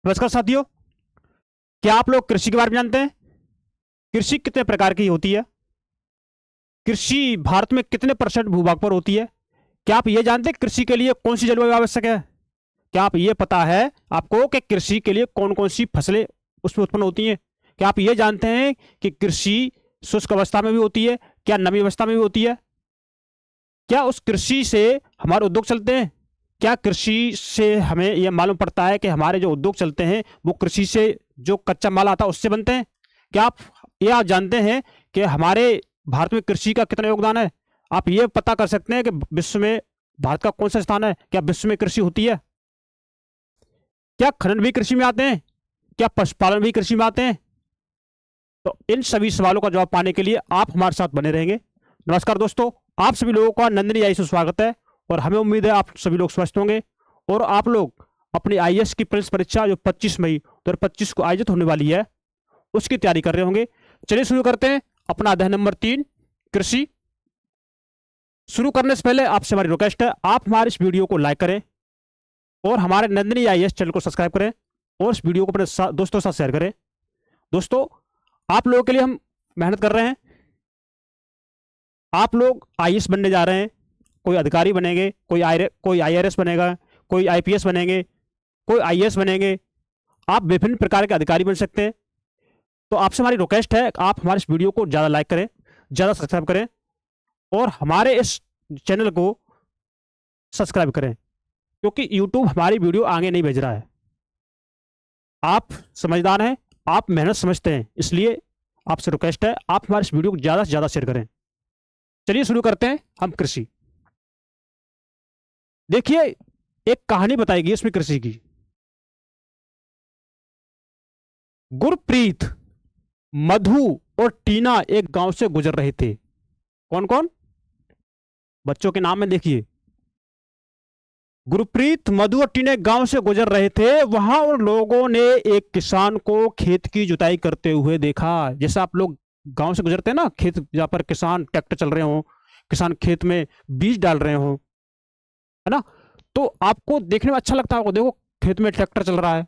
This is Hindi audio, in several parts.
नमस्कार साथियों, क्या आप लोग कृषि के बारे में जानते हैं? कृषि कितने प्रकार की होती है? कृषि भारत में कितने परसेंट भूभाग पर होती है? क्या आप ये जानते हैं कृषि के लिए कौन सी जलवायु आवश्यक है? क्या आप ये पता है आपको कि कृषि के लिए कौन कौन सी फसलें उसमें उत्पन्न होती हैं? क्या आप ये जानते हैं कि कृषि शुष्क अवस्था में भी होती है, क्या नमी अवस्था में भी होती है? क्या उस कृषि से हमारे उद्योग चलते हैं? क्या कृषि से हमें यह मालूम पड़ता है कि हमारे जो उद्योग चलते हैं वो कृषि से जो कच्चा माल आता है उससे बनते हैं? क्या आप जानते हैं कि हमारे भारत में कृषि का कितना योगदान है? आप ये पता कर सकते हैं कि विश्व में भारत का कौन सा स्थान है? क्या विश्व में कृषि होती है? क्या खनन भी कृषि में आते हैं? क्या पशुपालन भी कृषि में आते हैं? तो इन सभी सवालों का जवाब पाने के लिए आप हमारे साथ बने रहेंगे। नमस्कार दोस्तों, आप सभी लोगों का नंदिनी आई से स्वागत है और हमें उम्मीद है आप सभी लोग स्वस्थ होंगे और आप लोग अपनी आईएएस की प्रीलिम्स परीक्षा जो 25 मई 2025 को आयोजित होने वाली है उसकी तैयारी कर रहे होंगे। चलिए शुरू करते हैं अपना अध्याय नंबर 3 कृषि। शुरू करने से पहले आपसे हमारी रिक्वेस्ट है, आप हमारे इस वीडियो को लाइक करें और हमारे नंदिनी आईएएस चैनल को सब्सक्राइब करें और इस वीडियो को अपने दोस्तों के साथ शेयर करें। दोस्तों, आप लोगों के लिए हम मेहनत कर रहे हैं। आप लोग आईएएस बनने जा रहे हैं, कोई अधिकारी बनेंगे, कोई आईआरएस बनेगा, कोई आईपीएस बनेंगे, कोई आईएएस बनेंगे। आप विभिन्न प्रकार के अधिकारी बन सकते हैं। तो आपसे हमारी रिक्वेस्ट है आप हमारे इस वीडियो को ज़्यादा लाइक करें, ज़्यादा सब्सक्राइब करें और हमारे इस चैनल को सब्सक्राइब करें, क्योंकि यूट्यूब हमारी वीडियो आगे नहीं भेज रहा है। आप समझदार हैं, आप मेहनत समझते हैं, इसलिए आपसे रिक्वेस्ट है आप हमारे इस वीडियो को ज़्यादा से ज़्यादा शेयर करें। चलिए शुरू करते हैं हम कृषि। देखिए, एक कहानी बताएगी इसमें कृषि की। गुरप्रीत, मधु और टीना एक गांव से गुजर रहे थे। कौन कौन? बच्चों के नाम में देखिए। गुरप्रीत, मधु और टीना एक गांव से गुजर रहे थे। वहां उन लोगों ने एक किसान को खेत की जुताई करते हुए देखा। जैसे आप लोग गांव से गुजरते हैं ना, खेत जहां पर किसान ट्रैक्टर चल रहे हो, किसान खेत में बीज डाल रहे हो, है ना, तो आपको देखने में अच्छा लगता है। देखो, खेत में ट्रैक्टर चल रहा है,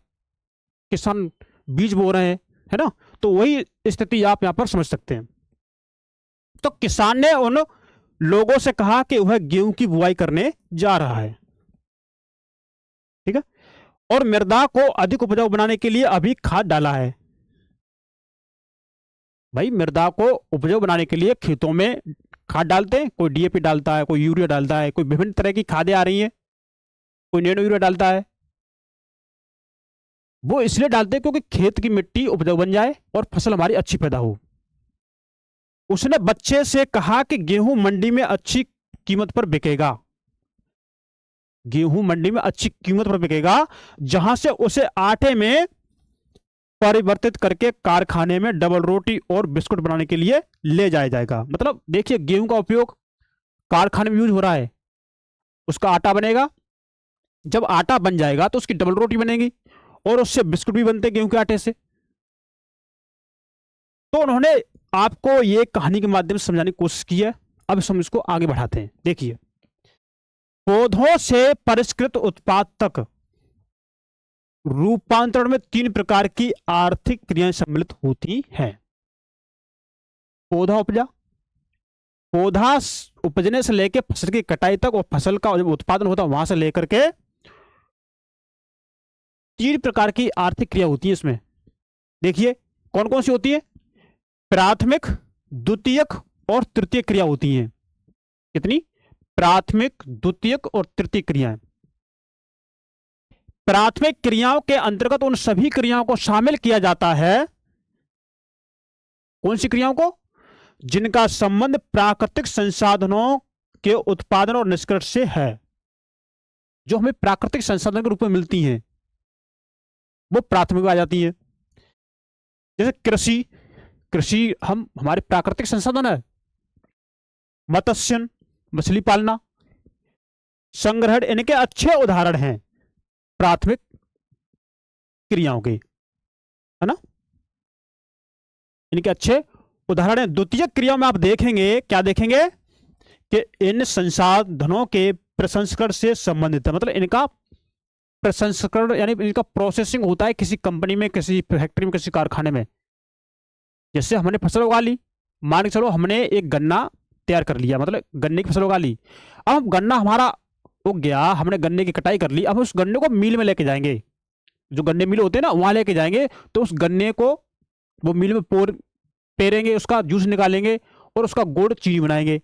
किसान बीज बो रहे हैं, है ना। तो वही स्थिति आप यहां पर समझ सकते हैं। तो किसान ने उन लोगों से कहा कि वह गेहूं की बुआई करने जा रहा है, ठीक है, और मृदा को अधिक उपजाऊ बनाने के लिए अभी खाद डाला है। भाई, मृदा को उपजाऊ बनाने के लिए खेतों में खाद डालते हैं, कोई डीएपी डालता है, कोई यूरिया डालता है, कोई विभिन्न तरह की खादें आ रही हैं, कोई नैनो यूरिया डालता है। वो इसलिए डालते हैं क्योंकि खेत की मिट्टी उपजाऊ बन जाए और फसल हमारी अच्छी पैदा हो। उसने बच्चे से कहा कि गेहूं मंडी में अच्छी कीमत पर बिकेगा, गेहूं मंडी में अच्छी कीमत पर बिकेगा, जहां से उसे आटे में परिवर्तित करके कारखाने में डबल रोटी और बिस्कुट बनाने के लिए ले जाया जाएगा। मतलब देखिए, गेहूं का उपयोग कारखाने में यूज हो रहा है, उसका आटा बनेगा, जब आटा बन जाएगा तो उसकी डबल रोटी बनेगी और उससे बिस्कुट भी बनते गेहूं के आटे से। तो उन्होंने आपको ये कहानी के माध्यम से समझाने की कोशिश की है। अब हम इसको आगे बढ़ाते हैं। देखिए, पौधों से परिष्कृत उत्पाद तक रूपांतरण में 3 प्रकार की आर्थिक क्रियाएं सम्मिलित होती हैं। पौधा उपजा, पौधा उपजने से लेकर फसल की कटाई तक और फसल का जब उत्पादन होता है वहां से लेकर के 3 प्रकार की आर्थिक क्रिया होती है इसमें। देखिए कौन कौन सी होती है? प्राथमिक, द्वितीयक और तृतीय क्रिया होती हैं। कितनी? प्राथमिक, द्वितीयक और तृतीय क्रियाएं। प्राथमिक क्रियाओं के अंतर्गत उन सभी क्रियाओं को शामिल किया जाता है। कौन सी क्रियाओं को? जिनका संबंध प्राकृतिक संसाधनों के उत्पादन और निष्कर्ष से है, जो हमें प्राकृतिक संसाधन के रूप में मिलती हैं, वो प्राथमिक में आ जाती है। जैसे कृषि, कृषि हमारे प्राकृतिक संसाधन है। मत्स्यन, मछली पालना, संग्रहण, इनके अच्छे उदाहरण हैं प्राथमिक क्रियाओं के, है ना, इनके अच्छे उदाहरण हैं। द्वितीयक क्रियाओं में आप देखेंगे, क्या देखेंगे कि इन संसाधनों के प्रसंस्करण से संबंधित है, मतलब इनका प्रसंस्करण यानी इनका प्रोसेसिंग होता है किसी कंपनी में, किसी फैक्ट्री में, किसी कारखाने में। जैसे हमने फसल उगा ली, मान के चलो हमने एक गन्ना तैयार कर लिया, मतलब गन्ने की फसल उगा ली। अब गन्ना हमारा उग गया, हमने गन्ने की कटाई कर ली, अब उस गन्ने को मिल में लेके जाएंगे, जो गन्ने मिल होते हैं ना वहां लेके जाएंगे। तो उस गन्ने को वो मिल में पेरेंगे, उसका जूस निकालेंगे और उसका गुड़ चीनी बनाएंगे।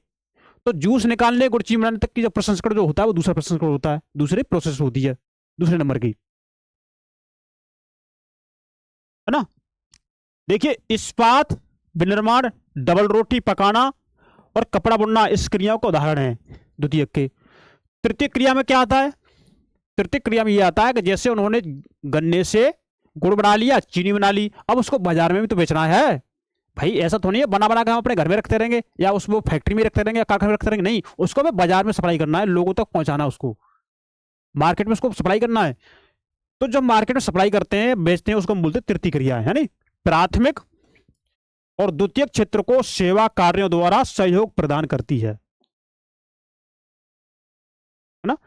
तो जूस निकालने गुड़ चीनी बनाने तक की जो प्रसंस्करण जो होता है वो दूसरा प्रसंस्करण होता है, दूसरी प्रोसेस होती है, दूसरे नंबर की, है ना। देखिए इस्पात, विनिर्माण, डबल रोटी पकाना और कपड़ा बुनना इस क्रियाओं का उदाहरण है द्वितीयक के। तृतीय क्रिया में क्या आता है? तृतीय क्रिया में यह आता है कि जैसे उन्होंने गन्ने से गुड़ बना लिया, चीनी बना ली, अब उसको बाजार में भी तो बेचना है भाई। ऐसा तो नहीं है बना बना के हम अपने घर में रखते रहेंगे या उसको फैक्ट्री में रखते रहेंगे या कारखाने में रखते रहेंगे, नहीं, उसको हमें बाजार में सप्लाई करना है, लोगों तक पहुंचाना, उसको मार्केट में उसको सप्लाई करना है। तो जब मार्केट में सप्लाई करते हैं, बेचते हैं, उसको हम बोलते हैं तृतीय क्रिया है नहीं। प्राथमिक और द्वितीयक क्षेत्र को सेवा कार्यों द्वारा सहयोग प्रदान करती है ना।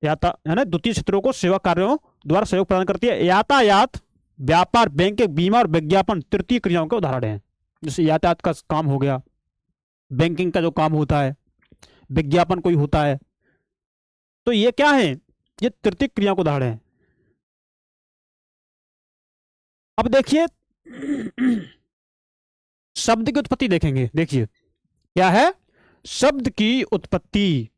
है ना, द्वितीय क्षेत्रों को सेवा कार्यों द्वारा सहयोग प्रदान करती है। यातायात, व्यापार, बैंकिंग, बीमा और विज्ञापन तृतीय क्रियाओं के उदाहरण हैं। जैसे यातायात का काम हो गया, बैंकिंग का जो काम होता है, विज्ञापन कोई होता है, तो ये क्या है? ये तृतीय क्रियाओं के उदाहरण हैं। अब देखिए शब्द की उत्पत्ति देखेंगे। देखिए क्या है शब्द की उत्पत्ति।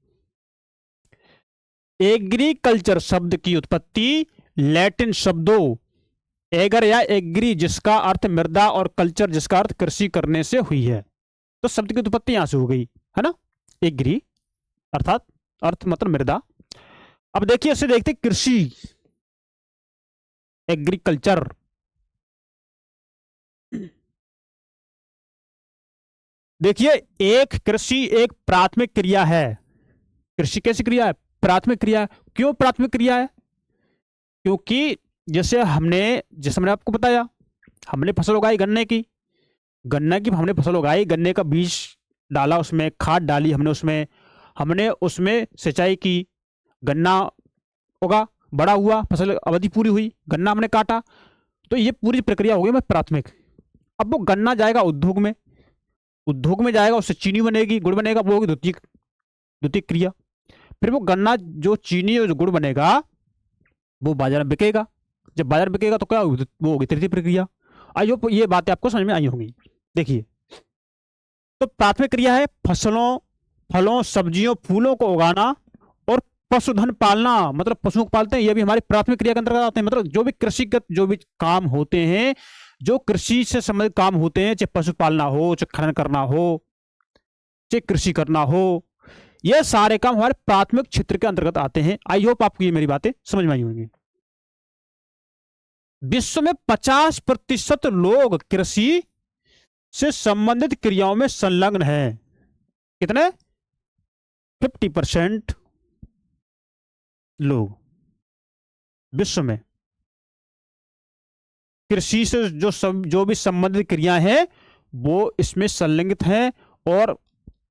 एग्रीकल्चर शब्द की उत्पत्ति लैटिन शब्दों एगर या एग्री जिसका अर्थ मृदा और कल्चर जिसका अर्थ कृषि करने से हुई है। तो शब्द की उत्पत्ति यहां से हो गई, है ना। एग्री अर्थात अर्थ मतलब मृदा। अब देखिए इसे देखते कृषि, एग्रीकल्चर। देखिए एक कृषि एक प्राथमिक क्रिया है। कृषि कैसी क्रिया है? प्राथमिक क्रिया। क्यों प्राथमिक क्रिया है? क्योंकि जैसे मैंने आपको बताया, हमने फसल उगाई गन्ने की, हमने फसल उगाई, गन्ने का बीज डाला, उसमें खाद डाली हमने उसमें सिंचाई की, गन्ना उगा, बड़ा हुआ, फसल अवधि पूरी हुई, गन्ना हमने काटा। तो ये पूरी प्रक्रिया हो गई प्राथमिक। अब वो गन्ना जाएगा उद्योग में जाएगा, उससे चीनी बनेगी, गुड़ बनेगा, वो होगी द्वितीय क्रिया। फिर वो गन्ना जो चीनी और जो गुड़ बनेगा वो बाजार में बिकेगा, जब बाजार में बिकेगा तो क्या होगी? वो होगी तृतीय प्रक्रिया। आई होप ये बातें आपको समझ में आई होंगी। देखिए तो प्राथमिक क्रिया है फसलों, फलों, सब्जियों, फूलों को उगाना और पशुधन पालना, मतलब पशुओं को पालते हैं, ये भी हमारी प्राथमिक क्रिया के अंतर्गत आते हैं। मतलब जो भी कृषिगत जो भी काम होते हैं, जो कृषि से संबंधित काम होते हैं, चाहे पशु पालना हो, चाहे खनन करना हो, चाहे कृषि करना हो, ये सारे काम हमारे प्राथमिक क्षेत्र के अंतर्गत आते हैं। आई होप आपको ये मेरी बातें समझ में आई होंगी। विश्व में 50% लोग कृषि से संबंधित क्रियाओं में संलग्न हैं। कितने? 50% लोग विश्व में कृषि से जो भी संबंधित क्रियाएं हैं वो इसमें संलग्नित हैं और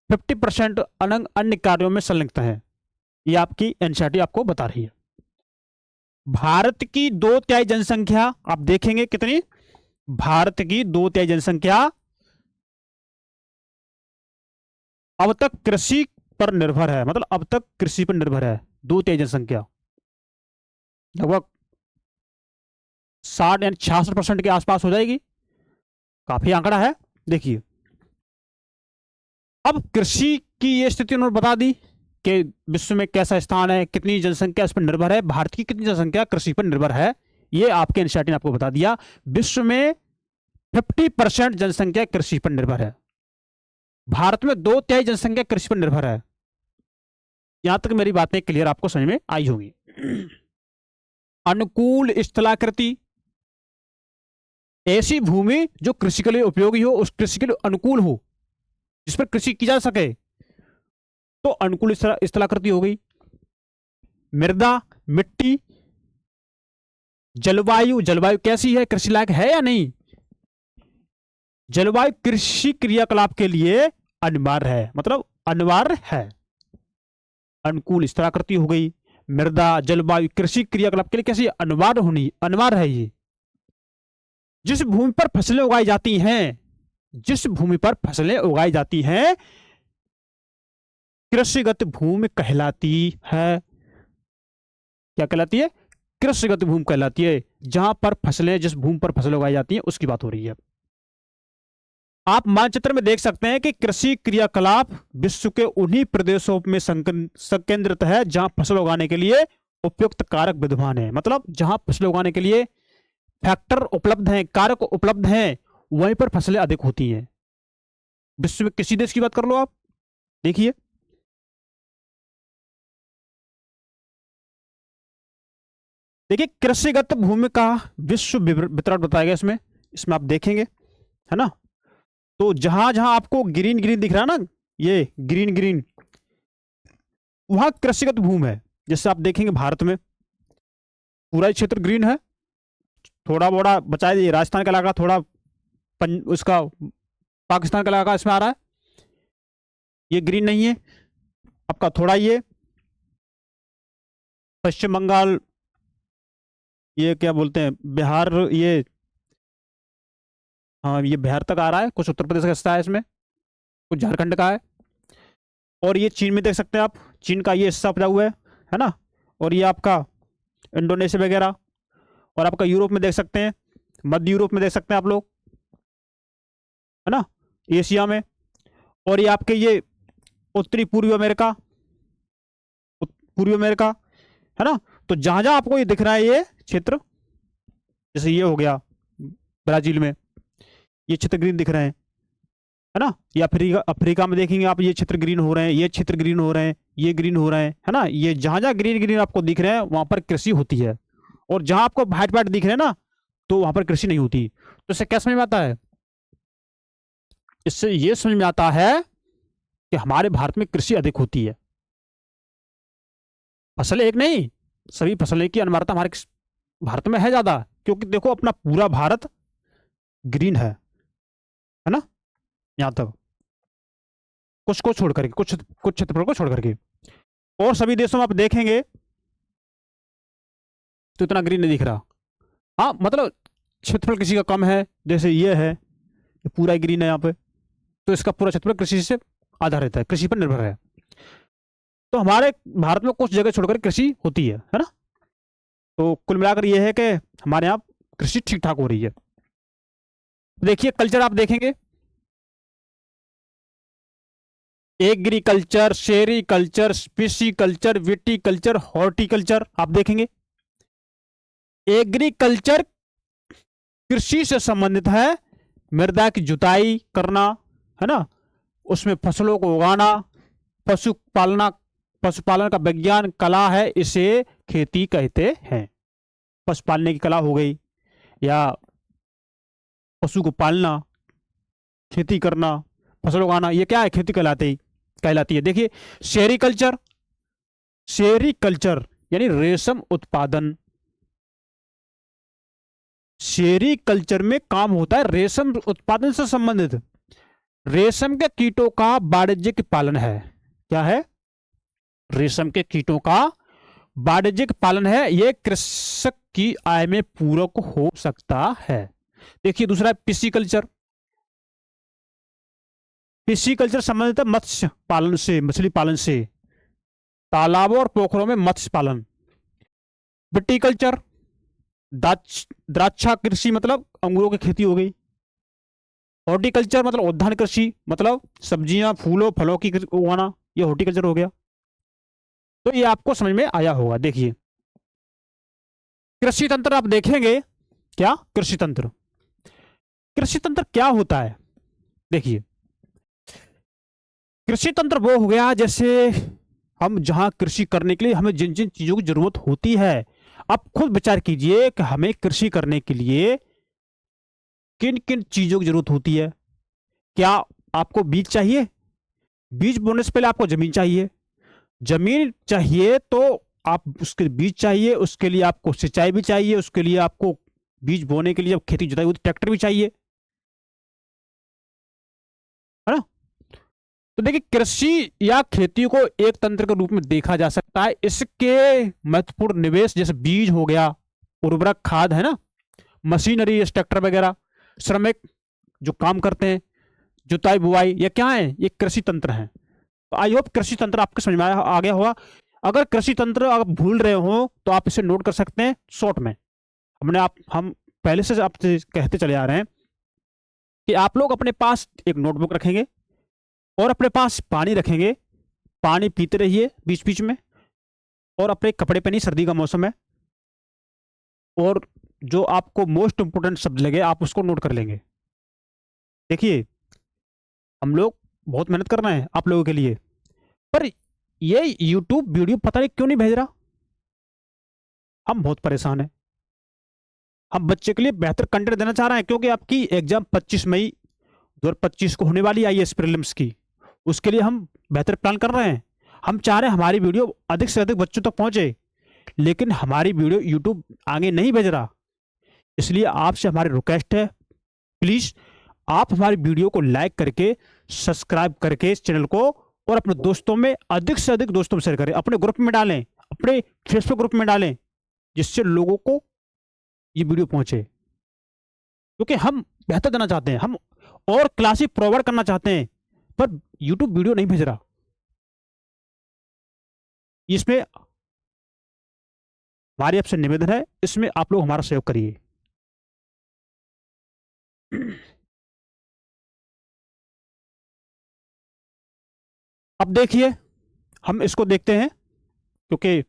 50% अन्य कार्यों में संलग्न है। ये आपकी एनसीईआरटी आपको बता रही है। भारत की 2/3 जनसंख्या आप देखेंगे कितनी? भारत की 2/3 जनसंख्या अब तक कृषि पर निर्भर है, मतलब अब तक कृषि पर निर्भर है। 2/3 जनसंख्या लगभग 60 या 66% के आसपास हो जाएगी, काफी आंकड़ा है। देखिए अब कृषि की ये स्थिति उन्होंने बता दी कि विश्व में कैसा स्थान है, कितनी जनसंख्या इस पर निर्भर है, भारत की कितनी जनसंख्या कृषि पर निर्भर है, ये आपके एनसीईआरटी ने आपको बता दिया। विश्व में 50% जनसंख्या कृषि पर निर्भर है, भारत में 2/3 जनसंख्या कृषि पर निर्भर है। यहां तक मेरी बातें क्लियर आपको समझ में आई होगी। अनुकूल स्थलाकृति, ऐसी भूमि जो कृषि के लिए उपयोगी हो, उस कृषि के लिए अनुकूल हो, जिस पर कृषि की जा सके, तो अनुकूल स्थलाकृति हो गई। मृदा, मिट्टी, जलवायु, जलवायु कैसी है, कृषि लायक है या नहीं? जलवायु कृषि क्रियाकलाप के लिए अनिवार्य है, मतलब अनिवार्य है। अनुकूल स्थलाकृति हो गई। मृदा, जलवायु, कृषि क्रियाकलाप के लिए कैसी अनिवार्य है ये। जिस भूमि पर फसलें उगाई जाती हैं, जिस भूमि पर फसलें उगाई जाती हैं, कृषिगत भूमि कहलाती है। क्या कहलाती है? कृषिगत भूमि कहलाती है। जहां पर फसलें, जिस भूमि पर फसलें उगाई जाती हैं उसकी बात हो रही है। आप मानचित्र में देख सकते हैं कि कृषि क्रियाकलाप विश्व के उन्हीं प्रदेशों में संकेंद्रित है जहां फसल उगाने के लिए उपयुक्त कारक विद्यमान है। मतलब जहां फसल उगाने के लिए फैक्टर उपलब्ध हैं, कारक उपलब्ध हैं, वहीं पर फसलें अधिक होती हैं। विश्व में किसी देश की बात कर लो आप, देखिए देखिए कृषिगत भूमि का विश्व वितरण बताया गया इसमें। इसमें आप देखेंगे, है ना, तो जहां जहां आपको ग्रीन ग्रीन दिख रहा है ना, ये ग्रीन ग्रीन, वहां कृषिगत भूमि है। जैसे आप देखेंगे भारत में पूरा ही क्षेत्र ग्रीन है, थोड़ा बड़ा बचा है ये राजस्थान का इलाका, थोड़ा उसका पाकिस्तान का इलाका इसमें आ रहा है, ये ग्रीन नहीं है आपका। थोड़ा ये पश्चिम बंगाल, ये क्या बोलते हैं, बिहार, ये हाँ ये बिहार तक आ रहा है, कुछ उत्तर प्रदेश का हिस्सा है इसमें, कुछ झारखंड का है, और ये चीन में देख सकते हैं आप, चीन का ये हिस्सा उपजा हुआ है ना, और ये आपका इंडोनेशिया वगैरह, और आपका यूरोप में देख सकते हैं, मध्य यूरोप में देख सकते हैं आप लोग, है ना, एशिया में, और ये आपके ये उत्तरी पूर्वी अमेरिका, पूर्वी अमेरिका, है ना। तो जहां जहां आपको ये दिख रहा है ये क्षेत्र, जैसे ये हो गया ब्राजील में, ये क्षेत्र ग्रीन दिख रहे हैं, है ना, या अफ्रीका में देखेंगे आप, ये क्षेत्र ग्रीन हो रहे हैं, ये क्षेत्र ग्रीन हो रहे हैं, ये ग्रीन हो रहे हैं, है ना। ये जहां जहां ग्रीन ग्रीन आपको दिख रहे हैं वहां पर कृषि होती है, और जहां आपको व्हाइट व्हाइट दिख रहे हैं ना, तो वहां पर कृषि नहीं होती। तो इससे क्या समझ में आता है? इससे ये समझ में आता है कि हमारे भारत में कृषि अधिक होती है। फसलें एक नहीं, सभी फसलें की अनिवार्यता हमारे भारत में है ज्यादा, क्योंकि देखो अपना पूरा भारत ग्रीन है ना, यहां तक कुछ को छोड़ करके, कुछ कुछ क्षेत्रफल को छोड़ करके, और सभी देशों में आप देखेंगे तो इतना ग्रीन नहीं दिख रहा। हाँ मतलब क्षेत्रफल किसी का कम है, जैसे ये है, ये पूरा ग्रीन है यहाँ पे, तो इसका पूरा क्षेत्रफल कृषि से आधारित है, कृषि पर निर्भर है। तो हमारे भारत में कुछ जगह छोड़कर कृषि होती है ना। तो कुल मिलाकर यह है कि हमारे यहाँ कृषि ठीक ठाक हो रही है। देखिए कल्चर आप देखेंगे, एग्रीकल्चर, सेरीकल्चर, स्पीसीकल्चर, विटीकल्चर, हॉर्टिकल्चर आप देखेंगे। एग्रीकल्चर कृषि से संबंधित है, मृदा की जुताई करना, है ना, उसमें फसलों को उगाना, पशुपालन का विज्ञान कला है, इसे खेती कहते हैं। पशुपालने की कला हो गई, या पशु को पालना, खेती करना, फसल उगाना, ये क्या है? खेती कहलाती है। देखिए सेरीकल्चर, सेरीकल्चर यानी रेशम उत्पादन। सेरीकल्चर में काम होता है रेशम उत्पादन से संबंधित, रेशम के कीटों का वाणिज्यिक पालन है। क्या है? रेशम के कीटों का वाणिज्यिक पालन है। यह कृषक की आय में पूरक हो सकता है। देखिए दूसरा पिसीकल्चर, पिसीकल्चर संबंधित है मत्स्य पालन से, मछली पालन से, तालाबों और पोखरों में मत्स्य पालन। विटीकल्चर द्राक्षा कृषि, मतलब अंगूरों की खेती हो गई। हॉर्टिकल्चर मतलब उद्यान कृषि, मतलब सब्जियां, फूलों, फलों की उगाना, ये हॉर्टिकल्चर हो गया। तो ये आपको समझ में आया होगा। देखिए कृषि तंत्र आप देखेंगे, क्या कृषि तंत्र, कृषि तंत्र क्या होता है? देखिए कृषि तंत्र वो हो गया जैसे हम जहां कृषि करने के लिए हमें जिन जिन चीजों की जरूरत होती है, आप खुद विचार कीजिए कि हमें कृषि करने के लिए किन किन चीजों की जरूरत होती है। क्या आपको बीज चाहिए? बीज बोने से पहले आपको जमीन चाहिए, जमीन चाहिए तो आप उसके बीज चाहिए, उसके लिए आपको सिंचाई भी चाहिए, उसके लिए आपको बीज बोने के लिए जब खेती जुताई होती ट्रैक्टर भी चाहिए, है ना। तो देखिए, कृषि या खेती को एक तंत्र के रूप में देखा जा सकता है। इसके महत्वपूर्ण निवेश जैसे बीज हो गया, उर्वरक, खाद है ना, मशीनरी, ट्रैक्टर वगैरह, श्रमिक जो काम करते हैं, जुताई बुआई, ये क्या है, ये कृषि तंत्र है। तो आई होप कृषि तंत्र आपको समझ में आ गया होगा। अगर कृषि तंत्र आप भूल रहे हो तो आप इसे नोट कर सकते हैं शॉर्ट में। हम पहले से आपसे कहते चले आ रहे हैं कि आप लोग अपने पास एक नोटबुक रखेंगे और अपने पास पानी रखेंगे, पानी पीते रहिए बीच बीच में, और अपने कपड़े पहनिए, सर्दी का मौसम है, और जो आपको मोस्ट इंपोर्टेंट शब्द लगे आप उसको नोट कर लेंगे। देखिए, हम लोग बहुत मेहनत कर रहे हैं आप लोगों के लिए, पर ये YouTube वीडियो पता नहीं क्यों नहीं भेज रहा। हम बहुत परेशान हैं। हम बच्चे के लिए बेहतर कंटेंट देना चाह रहे हैं, क्योंकि आपकी एग्जाम 25 मई 2025 को होने वाली IAS प्रीलिम्स की, उसके लिए हम बेहतर प्लान कर रहे हैं। हम चाह रहे हैं हमारी वीडियो अधिक से अधिक बच्चों तक पहुंचे, लेकिन हमारी वीडियो YouTube आगे नहीं भेज रहा। इसलिए आपसे हमारी रिक्वेस्ट है, प्लीज आप हमारी वीडियो को लाइक करके, सब्सक्राइब करके इस चैनल को, और अपने दोस्तों में अधिक से अधिक दोस्तों में शेयर करें, अपने ग्रुप में डालें, अपने फेसबुक ग्रुप में डालें, जिससे लोगों को ये वीडियो पहुंचे। क्योंकि हम बेहतर देना चाहते हैं, हम और क्लासेस प्रोवाइड करना चाहते हैं, पर YouTube वीडियो नहीं भेज रहा। इसमें हमारी आपसे निवेदन है, इसमें आप लोग हमारा सहयोग करिए। अब देखिए, हम इसको देखते हैं, क्योंकि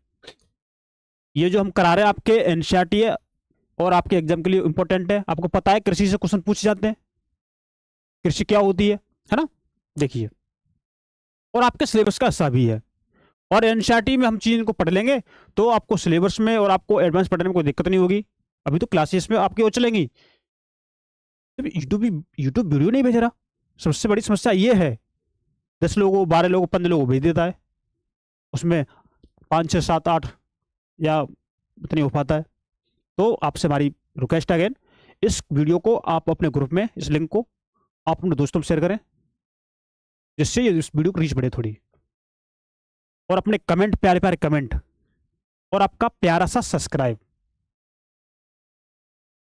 ये जो हम करा रहे हैं आपके NCERT है और आपके एग्जाम के लिए इंपॉर्टेंट है। आपको पता है कृषि से क्वेश्चन पूछे जाते हैं, कृषि क्या होती है ना। देखिए, और आपके सिलेबस का हिस्सा भी है, और NCERT में हम चीज को पढ़ लेंगे तो आपको सिलेबस में और आपको एडवांस पढ़ने में कोई दिक्कत नहीं होगी। अभी तो क्लासेस में आपकी वो चलेंगी। यूट्यूब वीडियो नहीं भेज रहा, सबसे बड़ी समस्या ये है। 10 लोगों, 12 लोगों, 15 लोगों भेज देता है, उसमें 5, 6, 7, 8 या इतनी हो पाता है। तो आपसे हमारी रिक्वेस्ट अगेन, इस वीडियो को आप अपने ग्रुप में, इस लिंक को आप अपने दोस्तों में शेयर करें, जिससे इस वीडियो को रीच बढ़े थोड़ी, और अपने कमेंट, प्यारे प्यारे कमेंट, और आपका प्यारा सा सब्सक्राइब,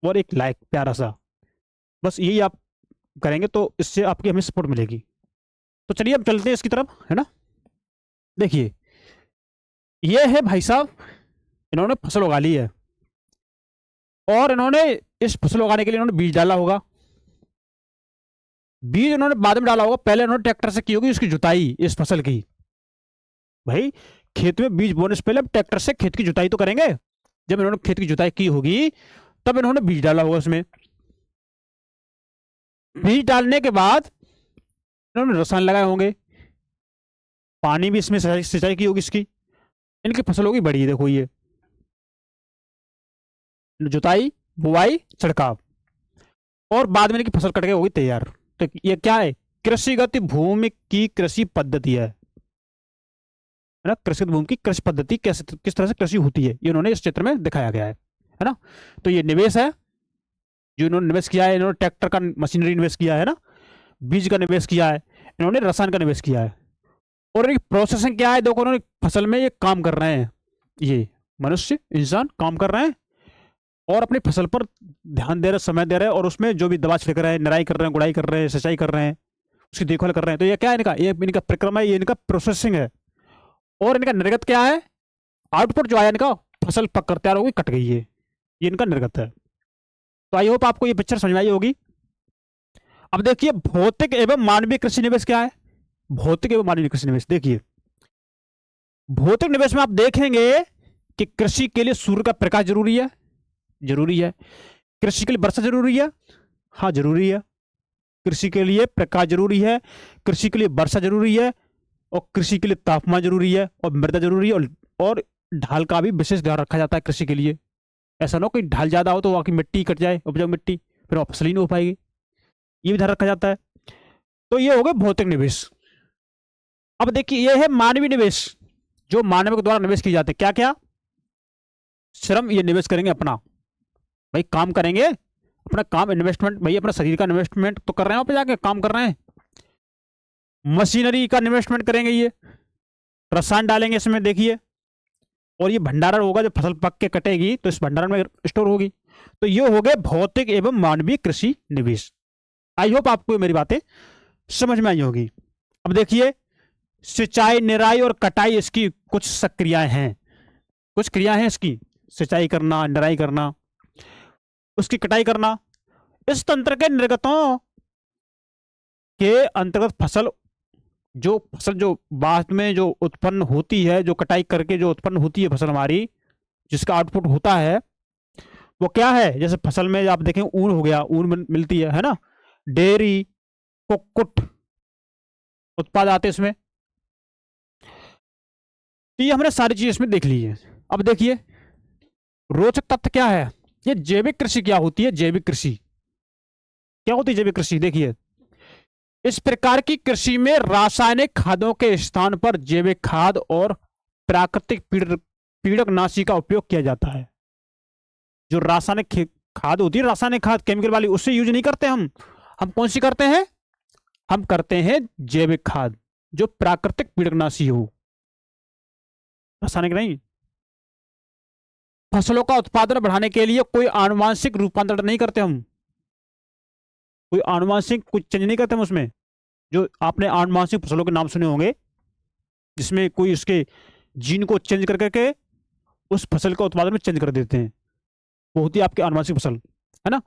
और एक लाइक प्यारा सा, बस यही आप करेंगे तो इससे आपकी हमें सपोर्ट मिलेगी। तो चलिए अब चलते हैं इसकी तरफ, है ना। देखिए, ये है भाई साहब, इन्होंने फसल उगा ली है, और इन्होंने इस फसल उगाने के लिए इन्होंने बीज डाला होगा। बीज इन्होंने बाद में डाला होगा, पहले इन्होंने ट्रैक्टर से की होगी उसकी जुताई, इस फसल की। भाई, खेत में बीज बोने से पहले ट्रैक्टर से खेत की जुताई तो करेंगे। जब इन्होंने खेत की जुताई की होगी तब इन्होंने बीज डाला होगा उसमें। बीज डालने के बाद इन्होंने रसायन लगाए होंगे, पानी भी इसमें सिंचाई की होगी इसकी, इनकी फसल होगी बड़ी। देखो, ये जुताई, बुआई, छिड़काव, और बाद में इनकी फसल कट के होगी तैयार। तो ये क्या है, कृषिगत भूमि की कृषि पद्धति है ना। कृषिगत भूमि की कृषि पद्धति कैसे, किस तरह से कृषि होती है, ये इन्होंने इस चित्र में दिखाया गया है ना। तो ये निवेश है जो इन्होंने निवेश किया है। इन्होंने ट्रैक्टर का, मशीनरी निवेश किया है ना, बीज का निवेश किया है, इन्होंने रसायन का निवेश किया है, और इनकी प्रोसेसिंग क्या है। देखो, इन्होंने फसल में ये काम कर रहे हैं, ये मनुष्य, इंसान काम कर रहे हैं, और अपनी फसल पर ध्यान दे रहे, समय दे रहे हैं, और उसमें जो भी दवा छिड़क रहे हैं, निराई कर रहे हैं, गुड़ाई कर रहे हैं, सिंचाई कर रहे हैं, उसकी देखभाल कर रहे हैं। तो ये क्या है, इनका परिक्रमा है, ये इनका प्रोसेसिंग है। और इनका निर्गत क्या है, आउटपुट जो आया इनका, फसल पक कर तैयार होगी, कट गई है, ये इनका निर्गत है। तो आई होप आपको ये पिक्चर समझ में आई होगी। अब देखिए, भौतिक एवं मानवीय कृषि निवेश क्या है। भौतिक एवं मानवीय कृषि निवेश, देखिए, भौतिक निवेश में आप देखेंगे कि कृषि के लिए सूर्य का प्रकाश जरूरी है, जरूरी है। कृषि के लिए वर्षा जरूरी है, हाँ जरूरी है। कृषि के लिए प्रकाश जरूरी है, कृषि के लिए वर्षा जरूरी है, और कृषि के लिए तापमान जरूरी है, और मृदा जरूरी है, और ढाल का भी विशेष ध्यान रखा जाता है कृषि के लिए। ऐसा ना हो कि ढाल ज्यादा हो तो वहां की मिट्टी कट जाए, उपजाऊ मिट्टी, फिर फसल ही नहीं हो पाएगी, ये भी ध्यान रखा जाता है। तो ये हो गए भौतिक निवेश। अब देखिए, ये है मानवीय निवेश, जो मानव के द्वारा निवेश किए जाते हैं। क्या क्या, श्रम, ये निवेश करेंगे अपना, भाई काम करेंगे अपना काम, इन्वेस्टमेंट, भाई अपना शरीर का इन्वेस्टमेंट तो कर रहे हैं, वहां पे जाके काम कर रहे हैं। मशीनरी का इन्वेस्टमेंट करेंगे, ये रसायन डालेंगे इसमें, देखिए, और ये भंडारण होगा, जब फसल पक के कटेगी तो इस भंडारण में स्टोर होगी। तो ये हो गए भौतिक एवं मानवीय कृषि निवेश। आई होप आपको मेरी बातें समझ में आई होगी। अब देखिए, सिंचाई, निराई और कटाई इसकी कुछ सक्रियाएं हैं, कुछ क्रियाएं हैं इसकी, सिंचाई करना, निराई करना, उसकी कटाई करना। इस तंत्र के निर्गतों के अंतर्गत फसल जो बाद में जो उत्पन्न होती है, जो कटाई करके जो उत्पन्न होती है फसल हमारी, जिसका आउटपुट होता है, वो क्या है? जैसे फसल में आप देखें, ऊन हो गया, ऊन मिलती है ना, डेयरी, कुक्कुट उत्पाद आते इसमें। तो ये हमने सारी चीज इसमें देख ली है। अब देखिए, रोचक तथ्य क्या है, ये जैविक कृषि क्या होती है? जैविक कृषि क्या होती है? जैविक कृषि देखिए, इस प्रकार की कृषि में रासायनिक खादों के स्थान पर जैविक खाद और प्राकृतिक पीड़कनाशी का उपयोग किया जाता है। जो रासायनिक खाद होती है, रासायनिक खाद केमिकल वाली, उससे यूज नहीं करते हम कौन सी करते हैं? हम करते हैं जैविक खाद, जो प्राकृतिक पीड़कनाशी हो, रासायनिक नहीं। फसलों का उत्पादन बढ़ाने के लिए कोई आनुवांशिक रूपांतरण नहीं करते हम, कोई आनुवांशिक कुछ चेंज नहीं करते हम उसमें। जो आपने आनुवांशिक फसलों के नाम सुने होंगे, जिसमें कोई उसके जीन को चेंज कर करके उस फसल का उत्पादन में चेंज कर देते हैं, वो होती है आपकी आनुवांशिक फसल, है ना।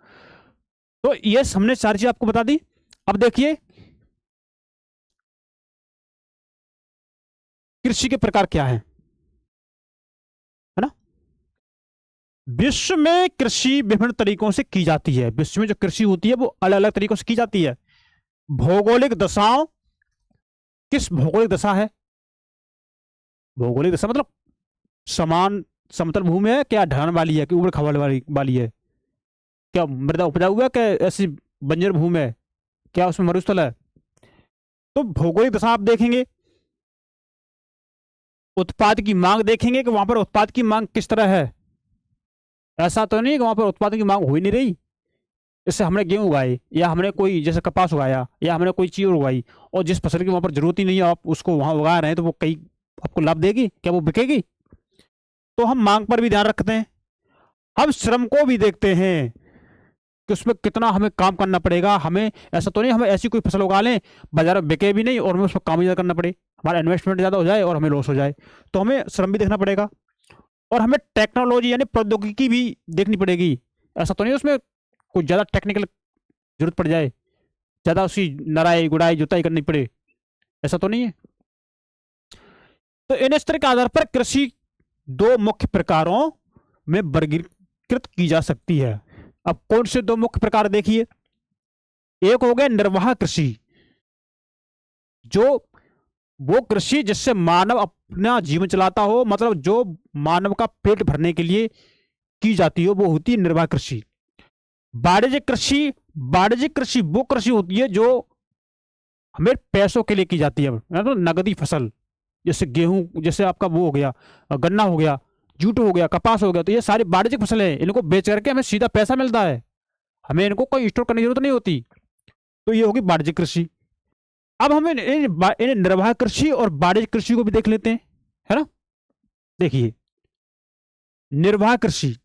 तो ये हमने सारी चीज आपको बता दी। अब देखिए, कृषि के प्रकार क्या है ना। विश्व में कृषि विभिन्न तरीकों से की जाती है। विश्व में जो कृषि होती है वो अलग अलग तरीकों से की जाती है। भौगोलिक दशाओं, किस भौगोलिक दशा है? भौगोलिक दशा मतलब समान समतल भूमि है क्या, ढलान वाली है कि ऊबड़ खाबड़ वाली है, क्या मृदा उपजाऊ है, क्या ऐसी बंजर भूमि है, क्या उसमें मरुस्थल है? तो भौगोलिक दशा आप देखेंगे, उत्पाद की मांग देखेंगे कि वहां पर उत्पाद की मांग किस तरह है। ऐसा तो नहीं कि वहां पर उत्पाद की मांग हो ही नहीं रही। जैसे हमने गेहूं उगाए, या हमने कोई जैसे कपास उगाया, या हमने कोई चीज उगाई, और जिस फसल की वहां पर जरूरत ही नहीं है आप उसको वहां उगा रहे हैं, तो वो कहीं आपको लाभ देगी क्या? वो बिकेगी? तो हम मांग पर भी ध्यान रखते हैं। हम श्रम को भी देखते हैं कि उसमें कितना हमें काम करना पड़ेगा। हमें ऐसा तो नहीं हमें ऐसी कोई फसल उगा लें बाजार में बिके भी नहीं और हमें उसमें काम भी ज़्यादा करना पड़े, हमारा इन्वेस्टमेंट ज़्यादा हो जाए और हमें लॉस हो जाए। तो हमें श्रम भी देखना पड़ेगा, और हमें टेक्नोलॉजी यानी प्रौद्योगिकी भी देखनी पड़ेगी। ऐसा तो नहीं उसमें कुछ ज़्यादा टेक्निकल जरूरत पड़ जाए, ज़्यादा उसकी नराई गुड़ाई जुताई करनी पड़े, ऐसा तो नहीं है। तो इन स्तर के आधार पर कृषि दो मुख्य प्रकारों में वर्गीकृत की जा सकती है। अब कौन से दो मुख्य प्रकार देखिए, एक हो गया निर्वाह कृषि, जो वो कृषि जिससे मानव अपना जीवन चलाता हो, मतलब जो मानव का पेट भरने के लिए की जाती हो, वो होती है निर्वाह कृषि। वाणिज्यिक कृषि, वाणिज्यिक कृषि वो कृषि होती है जो हमें पैसों के लिए की जाती है, मतलब नगदी फसल, जैसे गेहूं, जैसे आपका वो हो गया, गन्ना हो गया, जूट हो गया, कपास हो गया। तो ये सारी वाणिज्यिक फसल है, इनको बेच करके हमें सीधा पैसा मिलता है, हमें इनको कोई स्टोर करने की जरूरत नहीं होती। तो ये होगी वाणिज्यिक कृषि। अब हमें इन निर्वाह कृषि और वाणिज्यिक कृषि को भी देख लेते हैं, है ना। देखिए, निर्वाह कृषि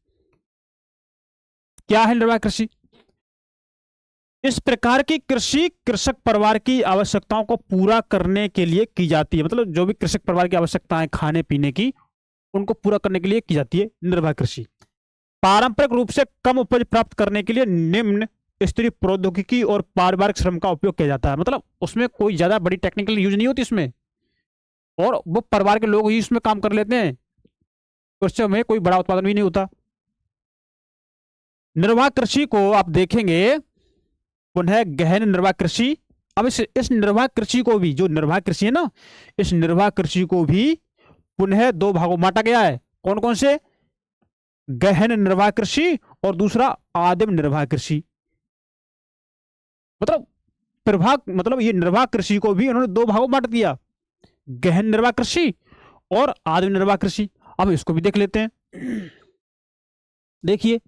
क्या है? निर्वाह कृषि इस प्रकार की कृषि कृषक परिवार की आवश्यकताओं को पूरा करने के लिए की जाती है। मतलब जो भी कृषक परिवार की आवश्यकताएं खाने पीने की, उनको पूरा करने के लिए की जाती है निर्वाह कृषि। पारंपरिक रूप से कम उपज प्राप्त करने के लिए निम्न स्तरीय प्रौद्योगिकी और पारिवारिक श्रम का उपयोग किया जाता है। मतलब उसमें कोई ज्यादा बड़ी टेक्निकल यूज नहीं होती इसमें, और वो परिवार के लोग ही इसमें काम कर लेते हैं, उससे में कोई बड़ा उत्पादन भी नहीं होता। निर्वाह कृषि को आप देखेंगे पुनः गहन निर्वाह कृषि। अब इस निर्वाह कृषि को भी, जो निर्वाह कृषि है ना, इस निर्वाह कृषि को भी पुनः दो भागों में बांटा गया है। कौन कौन से? गहन निर्वाह कृषि और दूसरा आदिम निर्वाह कृषि। मतलब प्रभाग, मतलब ये निर्वाह कृषि को भी उन्होंने दो भागों में बांट दिया, गहन निर्वाह कृषि और आदिम निर्वाह कृषि। अब इसको भी देख लेते हैं। देखिए,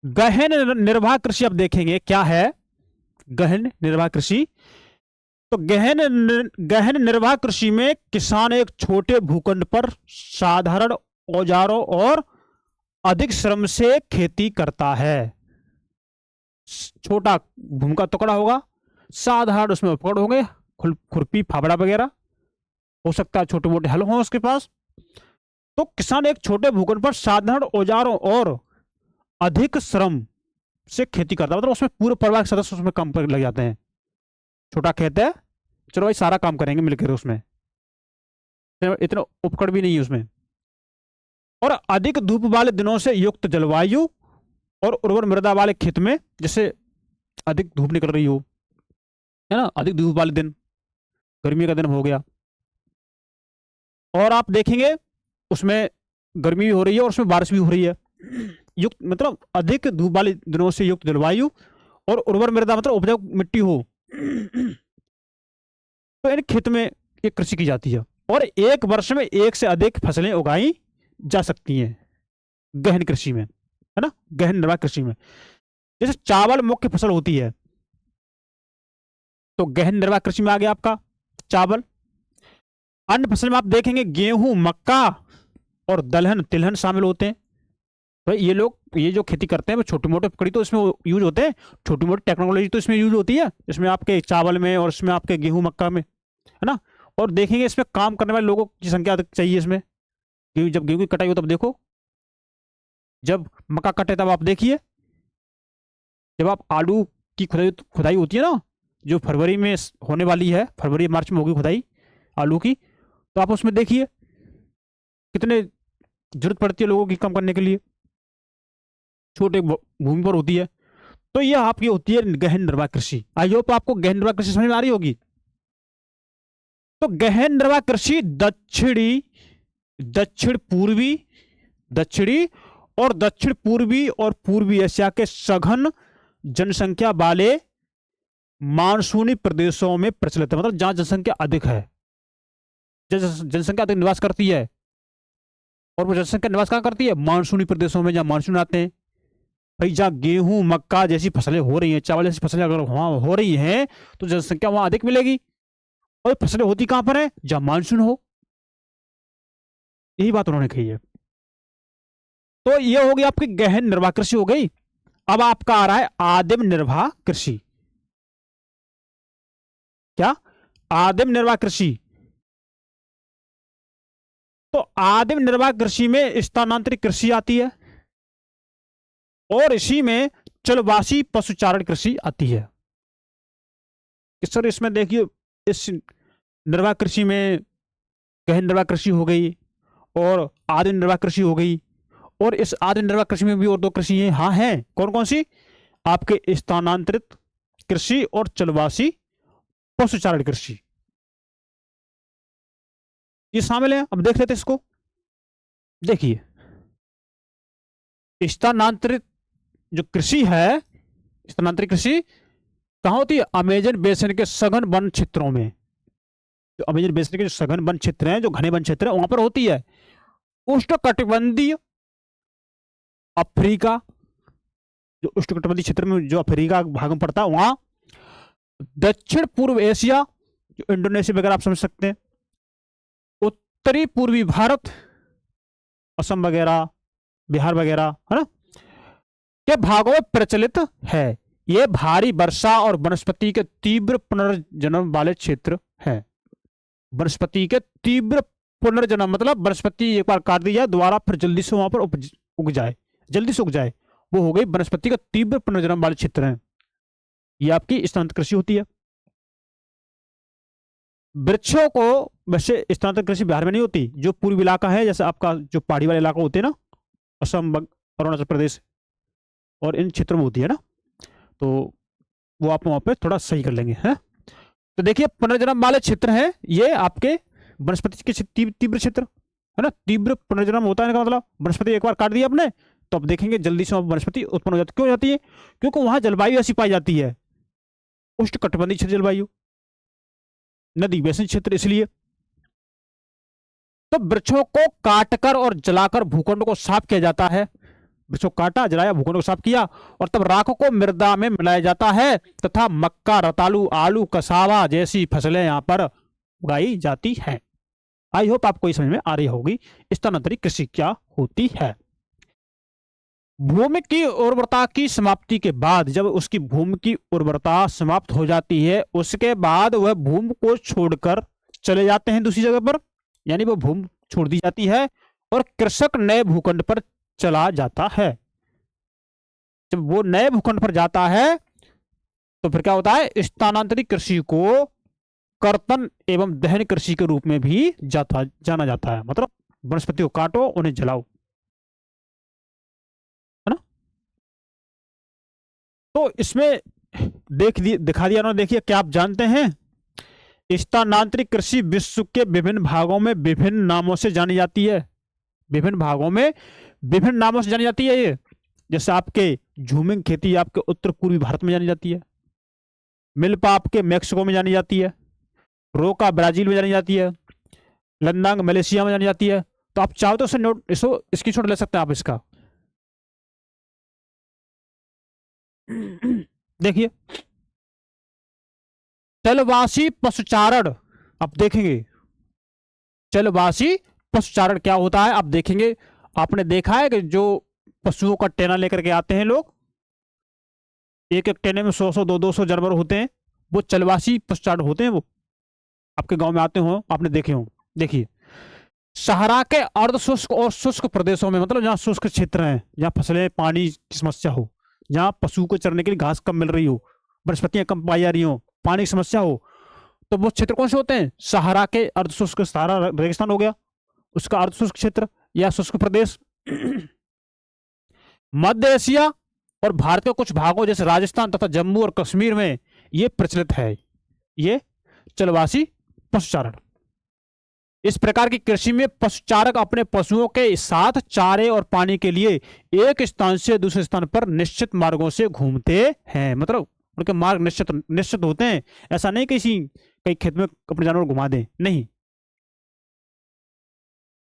गहन निर्वाह कृषि अब देखेंगे क्या है। गहन निर्वाह कृषि तो गहन निर्वाह कृषि में किसान एक छोटे भूखंड पर साधारण औजारों और अधिक श्रम से खेती करता है। छोटा भूमि का टुकड़ा होगा, साधारण उसमें उपकरण होंगे, खुरपी फावड़ा वगैरह, हो सकता है छोटे मोटे हल हों उसके पास। तो किसान एक छोटे भूखंड पर साधारण औजारों और अधिक श्रम से खेती करता है, मतलब उसमें पूरे परिवार के सदस्य उसमें काम पर लग जाते हैं। छोटा खेत है, चलो भाई सारा काम करेंगे मिलकर, उसमें इतना उपकरण भी नहीं है उसमें। और अधिक धूप वाले दिनों से युक्त जलवायु और उर्वर मृदा वाले खेत में, जैसे अधिक धूप निकल रही हो, है ना, अधिक धूप वाले दिन, गर्मी का दिन हो गया, और आप देखेंगे उसमें गर्मी भी हो रही है और उसमें बारिश भी हो रही है, युक्त मतलब अधिक धूप वाले दिनों से युक्त जलवायु और उर्वर मृदा मतलब उपजाऊ मिट्टी हो, तो इन खेत में ये कृषि की जाती है। और एक वर्ष में एक से अधिक फसलें उगाई जा सकती हैं गहन कृषि में, है ना, गहन निर्वाह कृषि में। जैसे चावल मुख्य फसल होती है, तो गहन निर्वाह कृषि में आ गया आपका चावल। अन्य फसल में आप देखेंगे गेहूं, मक्का और दलहन तिलहन शामिल होते हैं। तो ये लोग ये जो खेती करते हैं वो छोटे मोटे उपकरण तो इसमें यूज होते हैं, छोटी मोटी टेक्नोलॉजी तो इसमें यूज होती है, इसमें आपके चावल में और इसमें आपके गेहूं मक्का में, है ना। और देखेंगे इसमें काम करने वाले लोगों की संख्या अधिक चाहिए इसमें, क्योंकि जब गेहूं की कटाई हो तब देखो, जब मक्का कटे तब आप देखिए, जब आप आलू की खुदाई होती है ना, जो फरवरी में होने वाली है, फरवरी मार्च में होगी खुदाई आलू की, तो आप उसमें देखिए कितने जरूरत पड़ती है लोगों की काम करने के लिए, छोटे भूमि पर होती है। तो यह आपकी होती है गहन निर्वाह कृषि। आई होप आपको गहन निर्वाह कृषि समझ में आ रही होगी। तो गहन निर्वाह कृषि दक्षिणी और दक्षिण पूर्वी और पूर्वी एशिया के सघन जनसंख्या वाले मानसूनी प्रदेशों में प्रचलित है, मतलब जहां जनसंख्या अधिक है, जनसंख्या अधिक निवास करती है। और वो जनसंख्या निवास कहां करती है? मानसूनी प्रदेशों में, जहां मानसून आते हैं भाई, जहां गेहूं मक्का जैसी फसलें हो रही हैं, चावल जैसी फसलें अगर वहां हो रही हैं तो जनसंख्या वहां अधिक मिलेगी। और फसलें होती कहां पर है? जहां मानसून हो। यही बात उन्होंने कही है। तो ये हो गई आपकी गहन निर्वाह कृषि हो गई। अब आपका आ रहा है आदिम निर्वाह कृषि। क्या? आदिम निर्वाह कृषि। तो आदिम निर्वाह कृषि में स्थानांतरित कृषि आती है और इसी में चलवासी पशुचारण कृषि आती है। सर इसमें देखिए, इस निर्वाह कृषि में गहन निर्वाह कृषि हो गई और आदिम निर्वाह कृषि हो गई, और इस आदिम निर्वाह कृषि में भी और दो कृषि हैं। हाँ है, कौन कौन सी? आपके स्थानांतरित कृषि और चलवासी पशुचारण कृषि, ये शामिल है। अब देख लेते इसको। देखिए, स्थानांतरित जो कृषि है, स्थानांतरित कृषि कहां होती है? अमेजन बेसिन के सघन वन क्षेत्रों में। जो अमेजन बेसिन के जो सघन वन क्षेत्र हैं, जो घने वन क्षेत्र है, वहां पर होती है। उष्णकटिबंधीय अफ्रीका, जो उष्णकटिबंधीय क्षेत्र में जो अफ्रीका भाग में पड़ता है वहां, दक्षिण पूर्व एशिया, जो इंडोनेशिया वगैरह आप समझ सकते हैं, उत्तरी पूर्वी भारत, असम वगैरह, बिहार वगैरह, है ना, के भागों में प्रचलित है। ये भारी वर्षा और वनस्पति के तीव्र पुनर्जन्म वाले क्षेत्र हैं। वनस्पति के तीव्र पुनर्जन्म मतलब वनस्पति एक बार काट दी जाए दोबारा फिर जल्दी से वहां पर उग जाए, जल्दी से उग जाए, वो हो गई वनस्पति का तीव्र पुनर्जन्म वाले क्षेत्र हैं। ये आपकी स्थानांतरित कृषि होती है। वृक्षों को वैसे स्थानांतरित कृषि बिहार में नहीं होती, जो पूर्वी इलाका है, जैसे आपका जो पहाड़ी वाले इलाका होते हैं ना, असम, अरुणाचल प्रदेश और इन क्षेत्रों में होती है ना, तो वो आप वहां पे थोड़ा सही कर लेंगे, है। तो देखिए, पुनर्जन्म वाले क्षेत्र हैं ये आपके वनस्पति के तीव्र क्षेत्र, है ना। तीव्र पुनर्जन्म होता है, मतलब वनस्पति एक बार काट दिया आपने तो अब देखेंगे जल्दी से वनस्पति उत्पन्न हो जाती। क्यों जाती है? क्योंकि वहां जलवायु ऐसी पाई जाती है, उष्णकटिबंधीय क्षेत्र जलवायु, नदी बेसिन क्षेत्र, इसलिए। तो वृक्षों को काटकर और जलाकर भूखंड को साफ किया जाता है वृक्षों को काटा, जलाया, भूखंड को साफ किया और तब राख को मृदा में मिलाया जाता है तथा मक्का, रतालू, आलू, कसावा जैसी फसलें यहाँ पर उगाई जाती हैं। आई होप आपको ये समझ में आ रही होगी स्थानांतरित कृषि क्या होती है। भूमि की उर्वरता की समाप्ति के बाद, जब उसकी भूमि की उर्वरता समाप्त हो जाती है, उसके बाद वह भूमि को छोड़कर चले जाते हैं दूसरी जगह पर, यानी वो भूमि छोड़ दी जाती है और कृषक नए भूखंड पर चला जाता है। जब वो नए भूखंड पर जाता है तो फिर क्या होता है, स्थानांतरित कृषि को कर्तन एवं दहन कृषि के रूप में भी जाना जाता है। मतलब वनस्पति को काटो, उन्हें जलाओ, है ना। तो इसमें दिखा दिया उन्होंने। देखिए, क्या आप जानते हैं स्थानांतरित कृषि विश्व के विभिन्न भागों में विभिन्न नामों से जानी जाती है। विभिन्न भागों में विभिन्न नामों से जानी जाती है ये। जैसे आपके झूमिंग खेती आपके उत्तर पूर्वी भारत में जानी जाती है, मिल्पा आपके मैक्सिको में जानी जाती है, रोका ब्राजील में जानी जाती है, लंदांग मलेशिया में जानी जाती है। तो आप चाहो तो इसको स्क्रीनशॉट ले सकते हैं आप इसका। देखिए, चलवासी पशुचारण आप देखेंगे। चलवासी पशुचारण क्या होता है आप देखेंगे। आपने देखा है कि जो पशुओं का टेना लेकर के आते हैं लोग, एक एक टेने में 100-100 200-200 जानवर होते हैं, वो चलवासी पशुचारण होते हैं। वो आपके गांव में आते हो, आपने देखे हो। देखिए, सहारा के अर्ध शुष्क और शुष्क प्रदेशों में, मतलब जहाँ शुष्क क्षेत्र हैं, जहाँ फसलें पानी की समस्या हो, जहाँ पशु को चरने के लिए घास कम मिल रही हो, वनस्पतियां कम पाई जा रही हो, पानी की समस्या हो, तो वो क्षेत्र कौन से होते हैं? सहारा के अर्ध शुष्क, सहारा रेगिस्तान हो गया, उसका अर्ध शुष्क क्षेत्र या शुष्क प्रदेश। मध्य एशिया और भारत के कुछ भागों जैसे राजस्थान तथा जम्मू और कश्मीर में ये प्रचलित है, ये चलवासी पशुचारण। इस प्रकार की कृषि में पशुचारक अपने पशुओं के साथ चारे और पानी के लिए एक स्थान से दूसरे स्थान पर निश्चित मार्गों से घूमते हैं। मतलब उनके मार्ग निश्चित होते हैं। ऐसा नहीं किसी कई खेत में अपने जानवर घुमा दें, नहीं।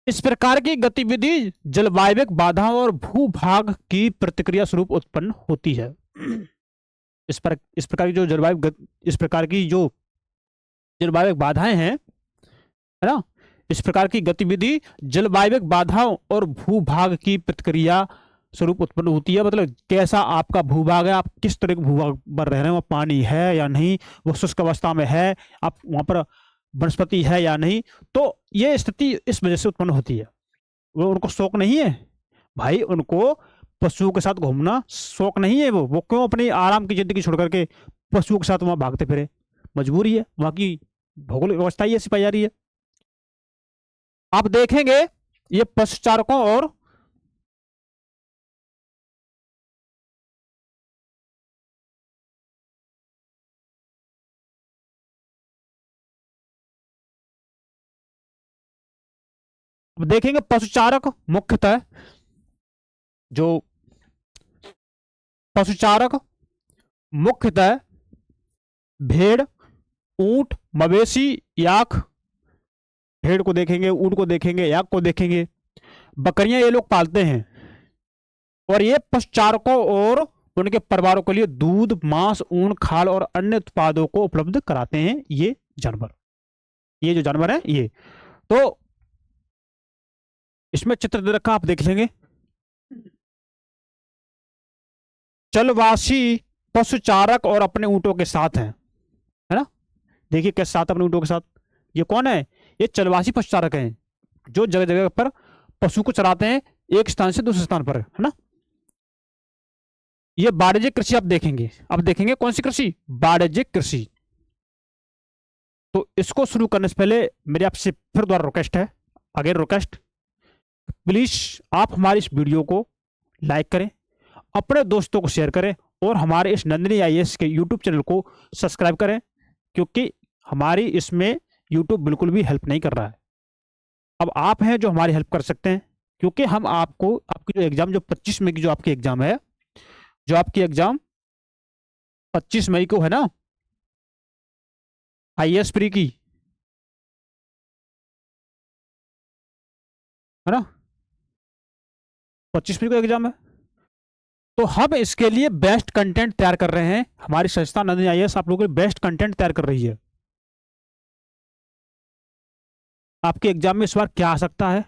इस प्रकार की गतिविधि जलवायु बाधाओं और भूभाग की प्रतिक्रिया स्वरूप उत्पन्न होती है। इस प्रकार की जो जलवायु बाधाएं हैं, है ना, इस प्रकार की गतिविधि जलवायु बाधाओं और भूभाग की प्रतिक्रिया स्वरूप उत्पन्न होती है। मतलब कैसा आपका भूभाग है, आप किस तरह के भूभाग पर रह रहे हैं, वहाँ पानी है या नहीं, वो शुष्क अवस्था में है, आप वहाँ पर वनस्पति है या नहीं। तो ये स्थिति इस वजह से उत्पन्न होती है। वो उनको शौक नहीं है भाई, उनको पशुओं के साथ घूमना शौक नहीं है। वो क्यों अपनी आराम की जिंदगी छोड़ करके पशुओं के साथ वहां भागते फिरे? मजबूरी है, वहां की भौगोलिक व्यवस्था ही ऐसी पाई जा रही है। आप देखेंगे ये पशुचारकों और देखेंगे पशुचारक मुख्यतः जो पशुचारक मुख्यतः भेड़, ऊंट, मवेशी, याक, भेड़ को देखेंगे, ऊंट को देखेंगे, याक को देखेंगे, बकरियां ये लोग पालते हैं। और ये पशुचारकों और उनके परिवारों के लिए दूध, मांस, ऊन, खाल और अन्य उत्पादों को उपलब्ध कराते हैं ये जानवर। ये जो जानवर है ये, तो इसमें चित्र दे रखा, आप देख लेंगे। चलवासी पशुचारक और अपने ऊंटों के साथ हैं, है ना। देखिए कैसे साथ अपने ऊंटों के साथ। ये कौन है? ये चलवासी पशुचारक हैं जो जगह जगह पर पशु को चराते हैं, एक स्थान से दूसरे स्थान पर, है ना। ये वाणिज्यिक कृषि आप देखेंगे। अब देखेंगे कौन सी कृषि? वाणिज्यिक कृषि। तो इसको शुरू करने से पहले मेरी आपसे फिर दोबारा रिक्वेस्ट है, अगेन रिक्वेस्ट, प्लीज आप हमारी इस वीडियो को लाइक करें, अपने दोस्तों को शेयर करें और हमारे इस नंदिनी आईएएस के यूट्यूब चैनल को सब्सक्राइब करें, क्योंकि हमारी इसमें यूट्यूब बिल्कुल भी हेल्प नहीं कर रहा है। अब आप हैं जो हमारी हेल्प कर सकते हैं, क्योंकि हम आपको आपकी जो एग्जाम, जो 25 मई की जो आपकी एग्जाम है, जो आपकी एग्जाम 25 मई को है ना, आईएएस प्री की, है ना, 25 मई को एग्जाम है। तो हम इसके लिए बेस्ट कंटेंट तैयार कर रहे हैं। हमारी संस्था नंदिनी आईएएस आप लोगों के लिए बेस्ट कंटेंट तैयार कर रही है। आपके एग्जाम में इस बार क्या आ सकता है,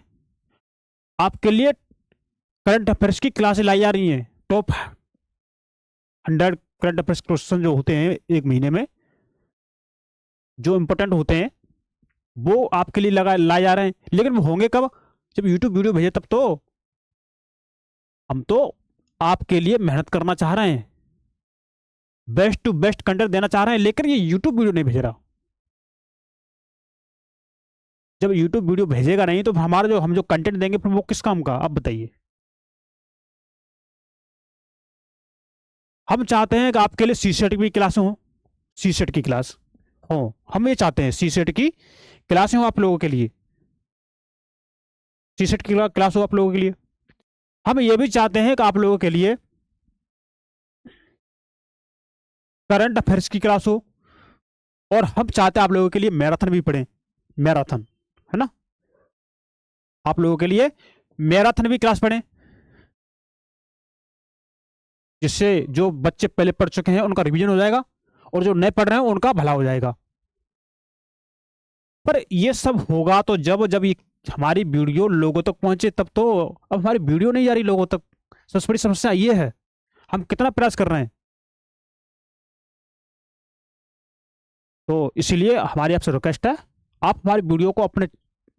आपके लिए करंट अफेयर्स की क्लासें लाई जा रही हैं। टॉप 100 करंट अफेयर्स क्वेश्चन जो होते हैं एक महीने में, जो इंपॉर्टेंट होते हैं, वो आपके लिए लाए जा रहे हैं। लेकिन वो होंगे कब, जब यूट्यूब वीडियो भेजे तब। तो हम तो आपके लिए मेहनत करना चाह रहे हैं, बेस्ट टू बेस्ट कंटेंट देना चाह रहे हैं, लेकिन ये यूट्यूब वीडियो नहीं भेज रहा। जब यूट्यूब वीडियो भेजेगा नहीं तो हमारा जो हम जो कंटेंट देंगे फिर वो किस काम का, आप बताइए। हम चाहते हैं कि आपके लिए सी सेट की क्लासें हो, सी सेट की क्लास हो। हम ये चाहते हैं सी सेट की क्लासें हो आप लोगों के लिए, सी सेट की क्लास हो आप लोगों के लिए। हम ये भी चाहते हैं कि आप लोगों के लिए करंट अफेयर्स की क्लास हो, और हम चाहते हैं आप लोगों के लिए मैराथन भी पढ़ें, मैराथन, है ना, आप लोगों के लिए मैराथन भी क्लास पढ़ें, जिससे जो बच्चे पहले पढ़ चुके हैं उनका रिवीजन हो जाएगा, और जो नए पढ़ रहे हैं उनका भला हो जाएगा। पर ये सब होगा तो जब जब ये हमारी वीडियो लोगों तक पहुंचे तब तो। अब हमारी वीडियो नहीं जा रही लोगों तक, सबसे बड़ी समस्या ये है। हम कितना प्रयास कर रहे हैं, तो इसीलिए हमारी आपसे रिक्वेस्ट है, आप हमारी वीडियो को अपने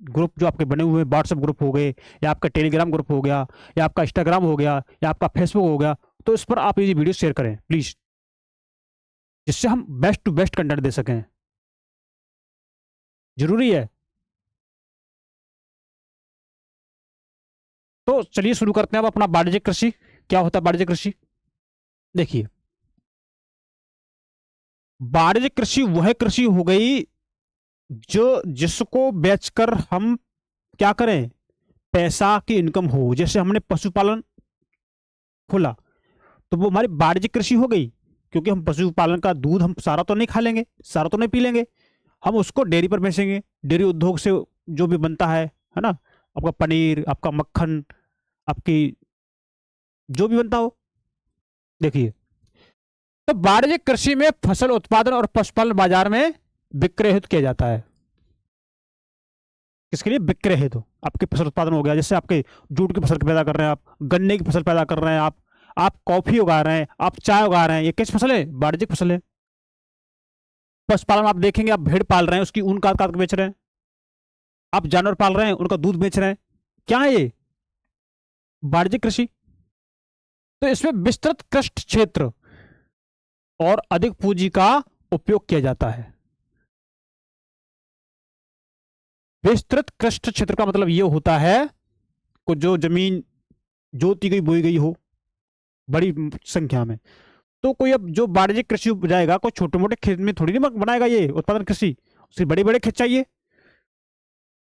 ग्रुप जो आपके बने हुए व्हाट्सएप ग्रुप हो गए, या आपका टेलीग्राम ग्रुप हो गया, या आपका इंस्टाग्राम हो गया, या आपका फेसबुक हो गया, तो इस पर आप ये वीडियो शेयर करें प्लीज, जिससे हम बेस्ट टू बेस्ट कंटेंट दे सकें। जरूरी है। तो चलिए शुरू करते हैं अब अपना वाणिज्यिक कृषि। क्या होता है वाणिज्यिक कृषि? देखिए, वाणिज्यिक कृषि वह कृषि हो गई जो जिसको बेचकर हम क्या करें, पैसा की इनकम हो। जैसे हमने पशुपालन खोला तो वो हमारी वाणिज्यिक कृषि हो गई, क्योंकि हम पशुपालन का दूध हम सारा तो नहीं खा लेंगे, सारा तो नहीं पी लेंगे, हम उसको डेयरी पर बेचेंगे। डेयरी उद्योग से जो भी बनता है ना, आपका पनीर, आपका मक्खन, आपकी जो भी बनता हो। देखिए, तो वाणिज्यिक कृषि में फसल उत्पादन और पशुपालन बाजार में विक्रय हेतु किया जाता है। किसके लिए? विक्रय हेतु। आपके फसल उत्पादन हो गया, जैसे आपके जूट की फसल पैदा कर रहे हैं, आप गन्ने की फसल पैदा कर रहे हैं, आप कॉफी उगा रहे हैं, आप चाय उगा रहे हैं, ये किस फसल है? वाणिज्यिक फसल है। पशुपालन आप देखेंगे, आप भेड़ पाल रहे हैं, उसकी ऊन काट काट के बेच रहे हैं, आप जानवर पाल रहे हैं, उनका दूध बेच रहे हैं, क्या है ये? वाणिज्यिक कृषि। तो इसमें विस्तृत कृषि क्षेत्र और अधिक पूंजी का उपयोग किया जाता है। विस्तृत कृषि क्षेत्र का मतलब यह होता है को जो जमीन जोती गई बोई गई हो बड़ी संख्या में। तो कोई अब जो वाणिज्यिक कृषि उपजाएगा, कोई छोटे मोटे खेत में थोड़ी नहीं बनाएगा ये उत्पादन कृषि, उसे बड़े बड़े खेत चाहिए।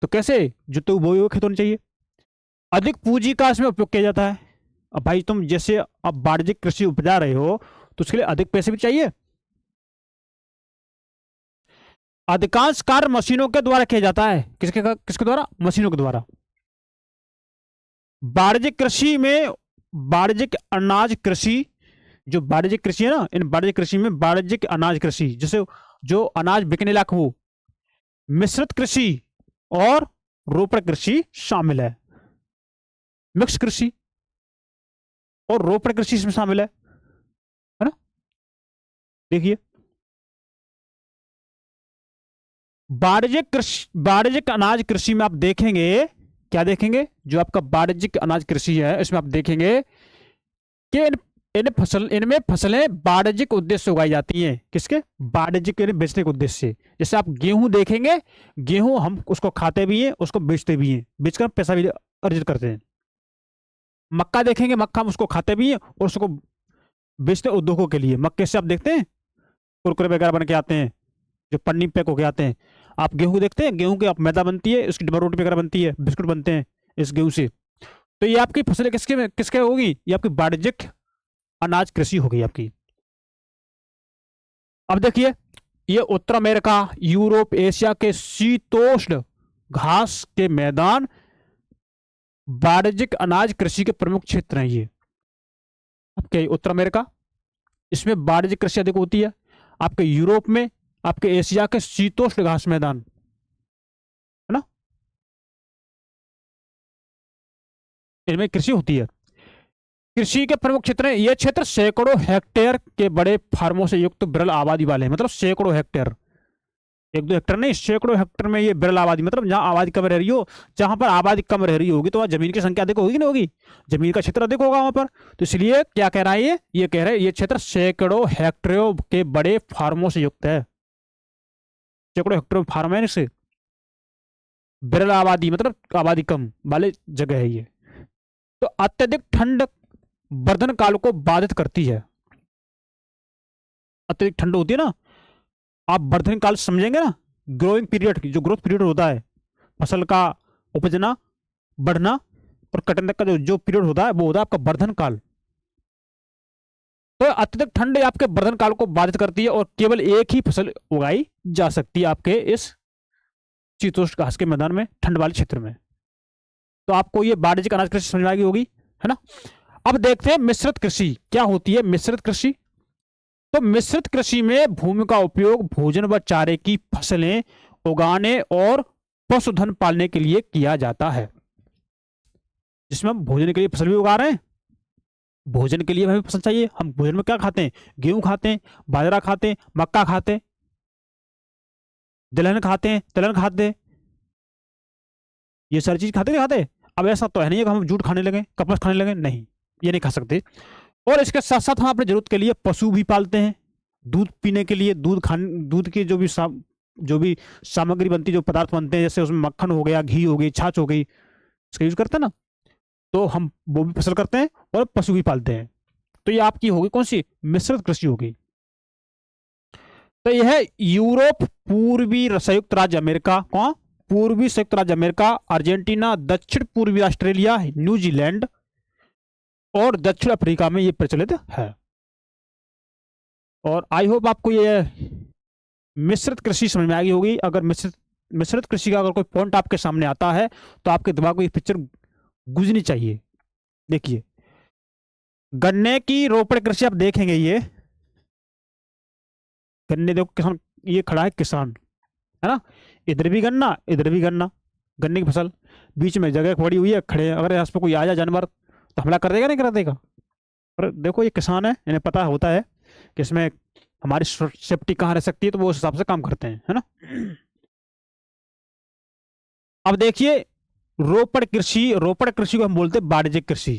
तो कैसे? जो तो बोए हुए खेत होने चाहिए। अधिक पूंजी का इसमें उपयोग किया जाता है। अब भाई तुम जैसे अब वाणिज्यिक कृषि उपजा रहे हो तो उसके लिए अधिक पैसे भी चाहिए। अधिकांश कार्य मशीनों के द्वारा किया जाता है। किसके द्वारा? मशीनों के द्वारा। वाणिज्यिक कृषि में वाणिज्यिक अनाज कृषि, जो वाणिज्यिक कृषि है ना, इन वाणिज्यिक कृषि में वाणिज्यिक अनाज कृषि, जैसे जो अनाज बिकने लायक हो, मिश्रित कृषि और रोपण कृषि शामिल है। मिक्स कृषि और रोपण कृषि इसमें शामिल है ना। देखिए, वाणिज्यिक कृषि, वाणिज्यिक अनाज कृषि में आप देखेंगे, क्या देखेंगे? जो आपका वाणिज्यिक अनाज कृषि है इसमें आप देखेंगे कि इनमें फसलें वाणिज्यिक उद्देश्य से उगाई जाती हैं। किसके? वाणिज्यिक बेचने के उद्देश्य से। जैसे आप गेहूं देखेंगे, गेहूं हम उसको खाते भी हैं, उसको बेचते भी हैं, बेचकर पैसा भी अर्जित करते हैं। मक्का देखेंगे, मक्का हम उसको खाते भी हैं और उसको बेचते उद्योगों के लिए। मक्के से आप देखते हैं कुरकुरे वगैरह बन के आते हैं, जो पन्नी पैक होके आते हैं। आप गेहूं देखते हैं, गेहूं की आप मैदा बनती है, उसकी डबल रोटी वगैरह बनती है, बिस्कुट बनते हैं इस गेहूं से। तो ये आपकी फसलें किसके किसके होगी? ये आपकी वाणिज्यिक अनाज कृषि हो गई आपकी। अब देखिए, ये उत्तर अमेरिका, यूरोप, एशिया के शीतोष्ण घास के मैदान वाणिज्यिक अनाज कृषि के प्रमुख क्षेत्र हैं। ये आपके उत्तर अमेरिका, इसमें वाणिज्यिक कृषि अधिक होती है। आपके यूरोप में, आपके एशिया के शीतोष्ण घास मैदान, है ना, इनमें कृषि होती है। कृषि के प्रमुख क्षेत्र हैं, ये क्षेत्र सैकड़ों हेक्टेयर के बड़े फार्मों से युक्त विरल आबादी वाले हैं, मतलब सैकड़ों हेक्टेयर, एक दो हेक्टेयर नहीं, सैकड़ों हेक्टेयर में ये विरल आबादी, मतलब जहां आबादी कम रह रही हो, जहां पर आबादी कम रह रही होगी तो वहां जमीन की संख्या अधिक होगी, नहीं होगी, जमीन का क्षेत्र अधिक होगा वहां पर। तो इसलिए क्या कह रहा है ये कह रहा है ये क्षेत्र सैकड़ों हेक्टेयरों के बड़े फार्मों से युक्त है, सैकड़ों हेक्टेयर फार्म है इससे, विरल आबादी मतलब आबादी कम वाले जगह है ये। तो अत्यधिक ठंड वर्धन काल को बाधित करती है, अत्यधिक ठंड होती है ना, आप वर्धन काल समझेंगे ना, ग्रोइंग पीरियड, जो ग्रोथ पीरियड होता है फसल का उपजना, बढ़ना और कटने तक का जो पीरियड होता है वो होता है आपका वर्धन काल। तो अत्यधिक ठंड आपके वर्धन काल को बाधित करती है और केवल एक ही फसल उगाई जा सकती है आपके इस शीतोष्ण घास के मैदान में, ठंड वाले क्षेत्र में। तो आपको ये वाणिज्यिक अनाज कृषि समझ में आ गई होगी, है ना। अब देखते हैं मिश्रित कृषि क्या होती है। मिश्रित कृषि, तो मिश्रित कृषि में भूमि का उपयोग भोजन व चारे की फसलें उगाने और पशुधन पालने के लिए किया जाता है, जिसमें हम भोजन के लिए फसल भी उगा रहे हैं, भोजन के लिए हमें फसल चाहिए, हम भोजन में क्या खाते हैं, गेहूं खाते हैं, बाजरा खाते हैं, मक्का खाते हैं, दलहन खाते हैं, तिलहन खाते हैं, ये सारी चीज खाते नहीं खाते। अब ऐसा तो है नहीं कि हम जूट खाने लगे, कपास खाने लगे, नहीं, ये नहीं खा सकते। और इसके साथ साथ हम अपनी जरूरत के लिए पशु भी पालते हैं, दूध पीने के लिए, दूध की जो भी सामग्री बनती, जो पदार्थ बनते हैं, जैसे उसमें मक्खन हो गया, घी हो गई, छाछ हो गई, इसका यूज करते हैं ना, तो हम वो भी फसल करते हैं और पशु भी पालते हैं। तो ये आपकी होगी कौन सी, मिश्रित कृषि होगी। तो यह यूरोप, पूर्वी संयुक्त राज्य अमेरिका, कौन, पूर्वी संयुक्त राज्य अमेरिका, अर्जेंटीना, दक्षिण पूर्वी ऑस्ट्रेलिया, न्यूजीलैंड और दक्षिण अफ्रीका में ये प्रचलित है। और आई होप आपको ये मिश्रित कृषि समझ में आ गई होगी। अगर मिश्रित कृषि का अगर कोई पॉइंट आपके सामने आता है तो आपके दिमाग में ये पिक्चर गुजरनी चाहिए। देखिए, गन्ने की रोपण कृषि आप देखेंगे, ये गन्ने देखो, किसान, ये खड़ा है किसान, है ना, इधर भी गन्ना, इधर भी गन्ना, गन्ने की फसल, बीच में जगह पड़ी हुई है, खड़े हैं, अगर इस पर कोई आ जाए जानवर तो हमला कर देगा, नहीं कर देगा। पर देखो ये किसान है, इन्हें पता होता है कि इसमें हमारी सेफ्टी कहाँ रह सकती है, तो वो उस हिसाब से काम करते हैं, है ना। अब देखिए, रोपण कृषि को हम बोलते हैं वाणिज्यिक कृषि।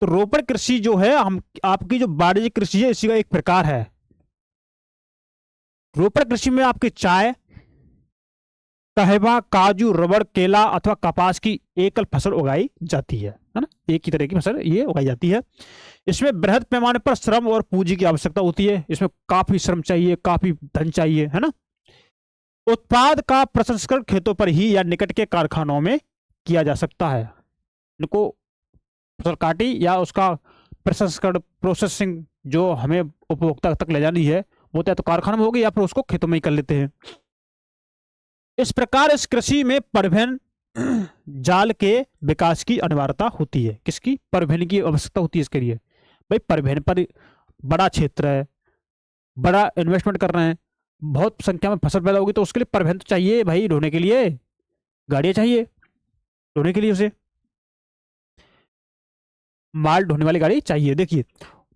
तो रोपण कृषि जो है, हम आपकी जो वाणिज्यिक कृषि है इसी का एक प्रकार है। रोपण कृषि में आपकी चाय, कहवा, काजू, रबड़, केला अथवा कपास की एकल फसल उगाई जाती है ना, एक ही तरह की फसल ये उगाई जाती है। इसमें बृहद पैमाने पर श्रम और पूंजी की आवश्यकता होती है, इसमें काफी श्रम चाहिए, काफी धन चाहिए, है ना। उत्पाद का प्रसंस्करण खेतों पर ही या निकट के कारखानों में किया जा सकता है। इनको फसल काटी या उसका प्रसंस्करण, प्रोसेसिंग जो हमें उपभोक्ता तक ले जानी है, वो तो कारखाना में होगी या फिर उसको खेतों में ही कर लेते हैं। इस प्रकार इस कृषि में परिवहन जाल के विकास की अनिवार्यता होती है। किसकी, परिवहन की आवश्यकता होती है इसके लिए। भाई परिवहन पर बड़ा क्षेत्र है, बड़ा इन्वेस्टमेंट कर रहे हैं, बहुत संख्या में फसल पैदा होगी, तो उसके लिए परिवहन तो चाहिए भाई, ढोने के लिए गाड़ियां चाहिए, ढोने के लिए उसे माल ढोने वाली गाड़ी चाहिए। देखिए,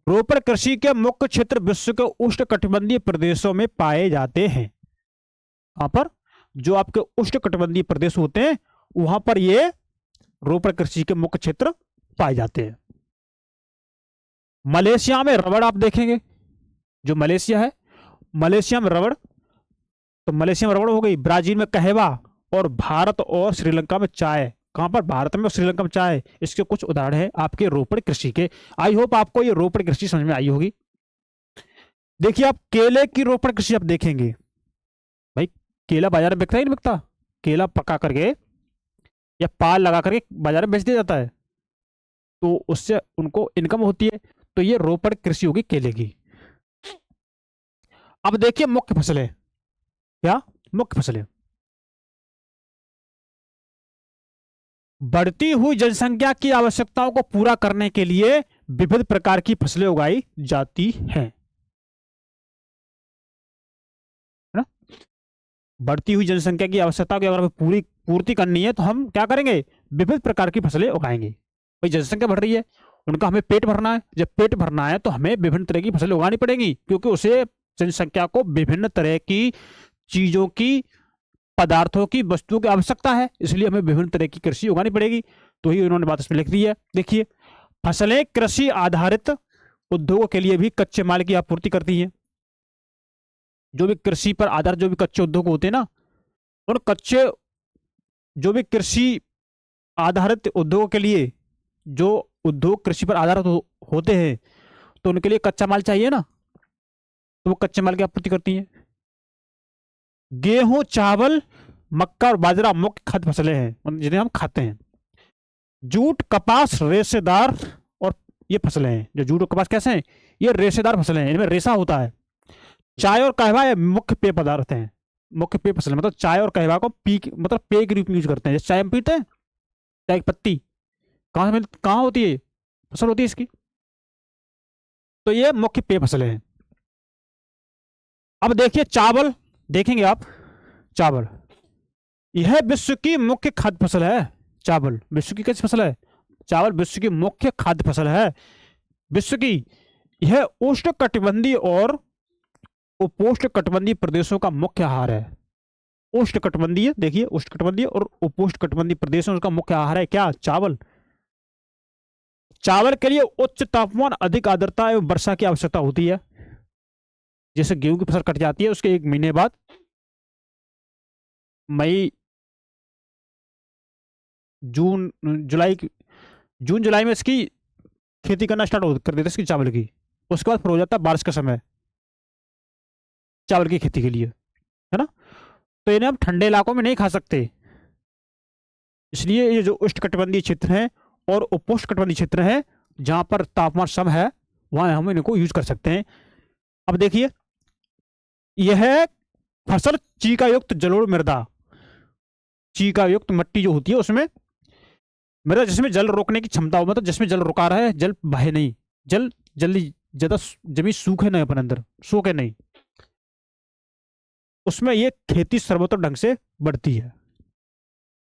रोपण कृषि के मुख्य क्षेत्र विश्व के उष्ण कटिबंधीय प्रदेशों में पाए जाते हैं। वहां पर जो आपके उष्ण कटिबंधीय प्रदेश होते हैं, वहां पर ये रोपण कृषि के मुख्य क्षेत्र पाए जाते हैं। मलेशिया में रबड़ आप देखेंगे, जो मलेशिया है, मलेशिया में रबड़, तो मलेशिया में रबड़ हो गई, ब्राजील में कहवा, और भारत और श्रीलंका में चाय। कहां पर, भारत में और श्रीलंका में चाय। इसके कुछ उदाहरण है आपके रोपण कृषि के। आई होप आपको ये रोपण कृषि समझ में आई होगी। देखिए, आप केले की रोपण कृषि आप देखेंगे, भाई केला बाजार में बिकता है नहीं बिकता, केला पका करके या पाल लगा करके बाजार में बेच दिया जाता है, तो उससे उनको इनकम होती है। तो ये रोपण कृषि होगी केले की। अब देखिए मुख्य फसलें, क्या मुख्य फसलें, बढ़ती हुई जनसंख्या की आवश्यकताओं को पूरा करने के लिए विविध प्रकार की फसलें उगाई जाती हैं, है ना। बढ़ती हुई जनसंख्या की आवश्यकता की अगर हमें पूरी पूर्ति करनी है तो हम क्या करेंगे, विविध प्रकार की फसलें उगाएंगे। भाई जनसंख्या बढ़ रही है, उनका हमें पेट भरना है, जब पेट भरना है तो हमें विभिन्न तरह की फसलें उगानी पड़ेंगी, क्योंकि उसे जनसंख्या को विभिन्न तरह की चीजों की, पदार्थों की, वस्तुओं की आवश्यकता है, इसलिए हमें विभिन्न तरह की कृषि उगानी पड़ेगी। तो ही उन्होंने बात इसमें लिख दी है। देखिए, फसलें कृषि आधारित उद्योगों के लिए भी कच्चे माल की आपूर्ति करती हैं। जो भी कृषि पर आधारित जो भी कच्चे उद्योग होते हैं ना, उन कच्चे जो भी कृषि आधारित उद्योगों के लिए, जो उद्योग कृषि पर आधारित होते हैं, तो उनके लिए कच्चा माल चाहिए ना, तो वो कच्चे माल की आपूर्ति करती हैं। गेहूं, चावल, मक्का और बाजरा मुख्य खाद्य फसलें हैं जिन्हें हम खाते हैं। जूट, कपास, रेशेदार और ये फसलें हैं। जो जूट और कपास कैसे हैं, ये रेशेदार फसलें हैं, इनमें रेशा होता है। चाय और कहवा ये मुख्य पेय पदार्थ हैं, मुख्य पेय फसलें, मतलब चाय और कहवा को मतलब पेय के रूप में यूज करते हैं। जैसे चाय हम पीते हैं, चाय की पत्ती कहाँ होती है, फसल होती है इसकी, तो ये मुख्य पेय फसलें हैं। अब देखिए चावल, देखेंगे आप, चावल यह विश्व की मुख्य खाद्य फसल है। चावल विश्व की कैसी फसल है, चावल विश्व की मुख्य खाद्य फसल है, विश्व की। यह उष्णकटिबंधीय और उपोष्णकटिबंधीय प्रदेशों का मुख्य आहार है। उष्णकटिबंधीय, देखिए उष्णकटिबंधीय और उपोष्णकटिबंधीय प्रदेशों का मुख्य आहार है क्या, चावल। चावल के लिए उच्च तापमान, अधिक आर्द्रता एवं वर्षा की आवश्यकता होती है। जैसे गेहूं की फसल कट जाती है, उसके 1 महीने बाद मई जून जुलाई में इसकी खेती करना स्टार्ट कर देते हैं इसकी, चावल की। उसके बाद फिर हो जाता है बारिश का समय चावल की खेती के लिए, है ना। तो इन्हें हम ठंडे इलाकों में नहीं खा सकते, इसलिए ये जो उष्णकटिबंधीय क्षेत्र है और उपोष्णकटिबंधीय क्षेत्र है, जहां पर तापमान कम है, वहां हम इनको यूज कर सकते हैं। अब देखिए, यह फसल चीका युक्त जलोढ़ मृदा, चीका युक्त मिट्टी जो होती है उसमें मृदा जिसमें जल रोकने की क्षमता हो, मतलब जिसमें जल रुका रहा है, जल बहे नहीं, जल जल्दी ज्यादा जमीन सूखे नहीं, अपन अंदर सूखे नहीं, उसमें ये खेती सर्वोत्तम ढंग से बढ़ती है।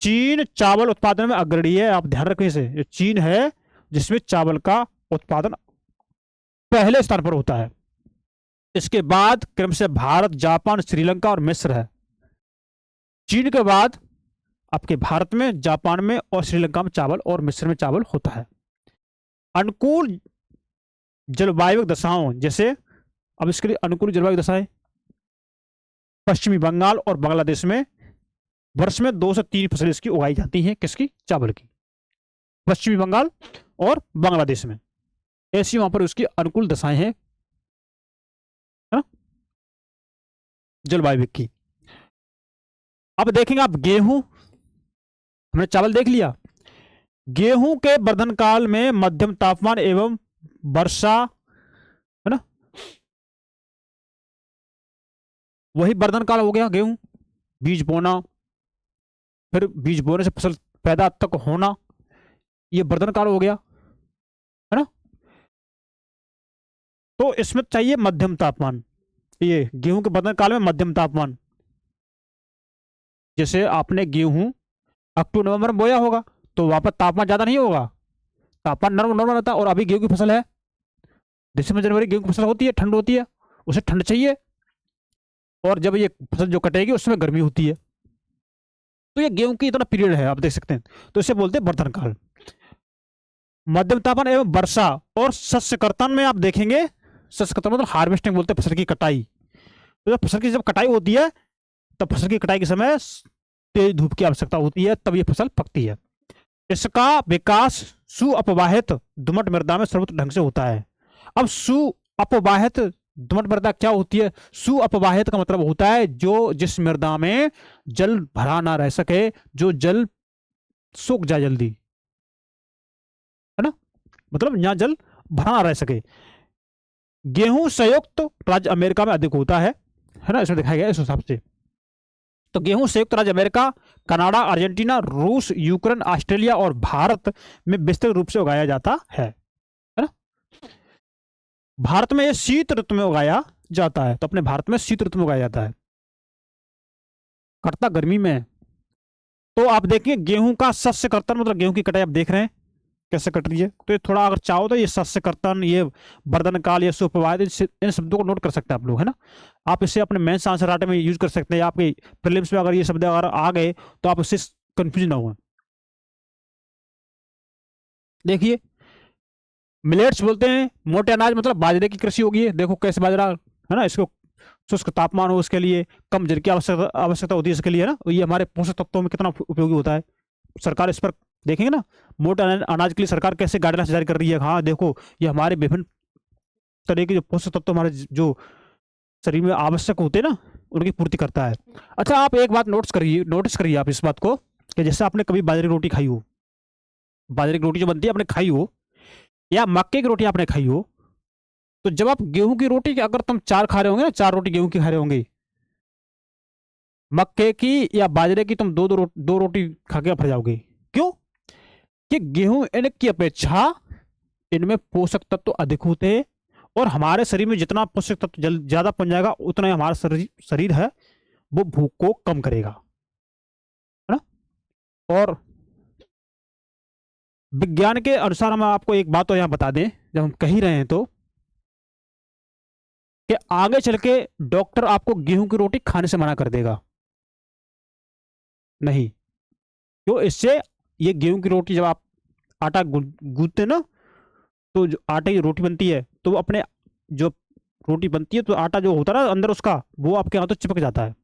चीन चावल उत्पादन में अग्रणी है, आप ध्यान रखें इसे, ये चीन है जिसमें चावल का उत्पादन पहले स्थान पर होता है। इसके बाद क्रम से भारत, जापान, श्रीलंका और मिस्र है। चीन के बाद आपके भारत में, जापान में और श्रीलंका में चावल और मिस्र में चावल होता है। अनुकूल जलवायु दशाओं, जैसे अब इसके लिए अनुकूल जलवायु दशाएं, पश्चिमी बंगाल और बांग्लादेश में वर्ष में 2 से 3 फसलें इसकी उगाई जाती हैं, किसकी, चावल की। पश्चिमी बंगाल और बांग्लादेश में ऐसी वहां पर उसकी अनुकूल दशाएं हैं, है ना, जलवायु की। अब देखेंगे आप गेहूं, हमने चावल देख लिया। गेहूं के वर्धन काल में मध्यम तापमान एवं वर्षा, है ना, वही वर्धन काल हो गया। गेहूं बीज बोना, फिर बीज बोने से फसल पैदा तक होना, ये वर्धन काल हो गया, है ना। तो इसमें चाहिए मध्यम तापमान, ये गेहूं के वर्धन काल में मध्यम तापमान। जैसे आपने गेहूं अक्टूबर नवंबर में बोया होगा, तो वहां पर तापमान ज्यादा नहीं होगा, तापमान नॉर्मल रहता है। और अभी गेहूं की फसल है, दिसंबर जनवरी गेहूं की फसल होती है, ठंड होती है, उसे ठंड चाहिए, और जब ये फसल जो कटेगी उसमें गर्मी होती है। तो ये गेहूं की इतना पीरियड है, आप देख सकते हैं, तो इसे बोलते हैं वर्धन काल। मध्यम तापमान एवं वर्षा और शस्य कर्तन में आप देखेंगे, शस्य कर्तन मतलब हार्वेस्टिंग बोलते हैं, फसल की कटाई। तो जब फसल की कटाई होती है, तब फसल की कटाई के समय तेज धूप की आवश्यकता होती है, तब ये फसल पकती है। इसका विकास सुअपवाहित दोमट मृदा में सर्वोत्तम ढंग से होता है। अब सुअपवाहित दोमट मृदा क्या होती है, सुअपवाहित का मतलब होता है जो जिस मृदा में जल भरा ना रह सके, जो जल सूख जाए जल्दी, है ना, मतलब यहां जल भरा ना रह सके। गेहूं संयुक्त राज्य अमेरिका में अधिक होता है ना, इसमें दिखाया गया इस हिसाब से। तो गेहूं संयुक्त राज्य अमेरिका, कनाडा, अर्जेंटीना, रूस, यूक्रेन, ऑस्ट्रेलिया और भारत में विस्तृत रूप से उगाया जाता है ना। भारत में ये शीत ऋतु में उगाया जाता है, तो अपने भारत में शीत ऋतु में उगाया जाता है, कटता गर्मी में। तो आप देखिए गेहूं का शस्य कर्तन, मतलब गेहूं की कटाई आप देख रहे हैं कैसे कट रही है। तो ये थोड़ा अगर चाहो तो ये शस्य कर्तन, ये वर्धन काल, ये सुप्रभात, इन शब्दों को नोट कर सकते हैं आप लोग, है ना। आप इसे अपने मेंस आंसर राइटर में यूज कर सकते हैं, या आपके प्रीलिम्स में अगर ये शब्द अगर आ गए तो आप इससे कंफ्यूज ना हुए। देखिए मिलेट्स बोलते हैं मोटे अनाज, मतलब बाजरे की कृषि होगी। देखो कैसे बाजरा, है ना, इसको शुष्क तापमान हो उसके लिए, कम जल की आवश्यकता होती है इसके लिए, ना। ये हमारे पोषक तत्वों में कितना उपयोगी होता है। सरकार इस पर देखेंगे ना, मोटे अनाज के लिए सरकार कैसे गाइडलाइंस जारी कर रही है। हाँ देखो, ये हमारे विभिन्न तरह के जो पोषक तत्व हमारे जो शरीर में आवश्यक होते हैं ना, उनकी पूर्ति करता है। अच्छा आप एक बात नोटिस करिए आप इस बात को, कि जैसे आपने कभी बाजरे की रोटी खाई हो, बाजरे की रोटी जो बनती है आपने खाई हो, या मक्के की रोटी आपने खाई हो, तो जब आप गेहूं की रोटी अगर तुम 4 खा रहे होंगे ना, 4 रोटी गेहूं की खा रहे होंगे, मक्के की या बाजरे की तुम दो रोटी खा के भर जाओगे। क्यों? कि गेहूं इनकी अपेक्षा इनमें पोषक तत्व अधिक होते हैं, और हमारे शरीर में जितना पोषक तत्व ज्यादा पहुंच जाएगा उतना ही हमारा शरीर है वो भूख को कम करेगा, है ना। और विज्ञान के अनुसार हम आपको एक बात तो यहां बता दें, जब हम कह ही रहे हैं, तो कि आगे चल के डॉक्टर आपको गेहूं की रोटी खाने से मना कर देगा नहीं। क्यों? इससे ये गेहूं की रोटी जब आप आटा गूंथते ना, तो जो आटे की रोटी बनती है, तो वो अपने जो रोटी बनती है तो आटा जो होता है ना अंदर उसका, वो आपके हाथों चिपक जाता है,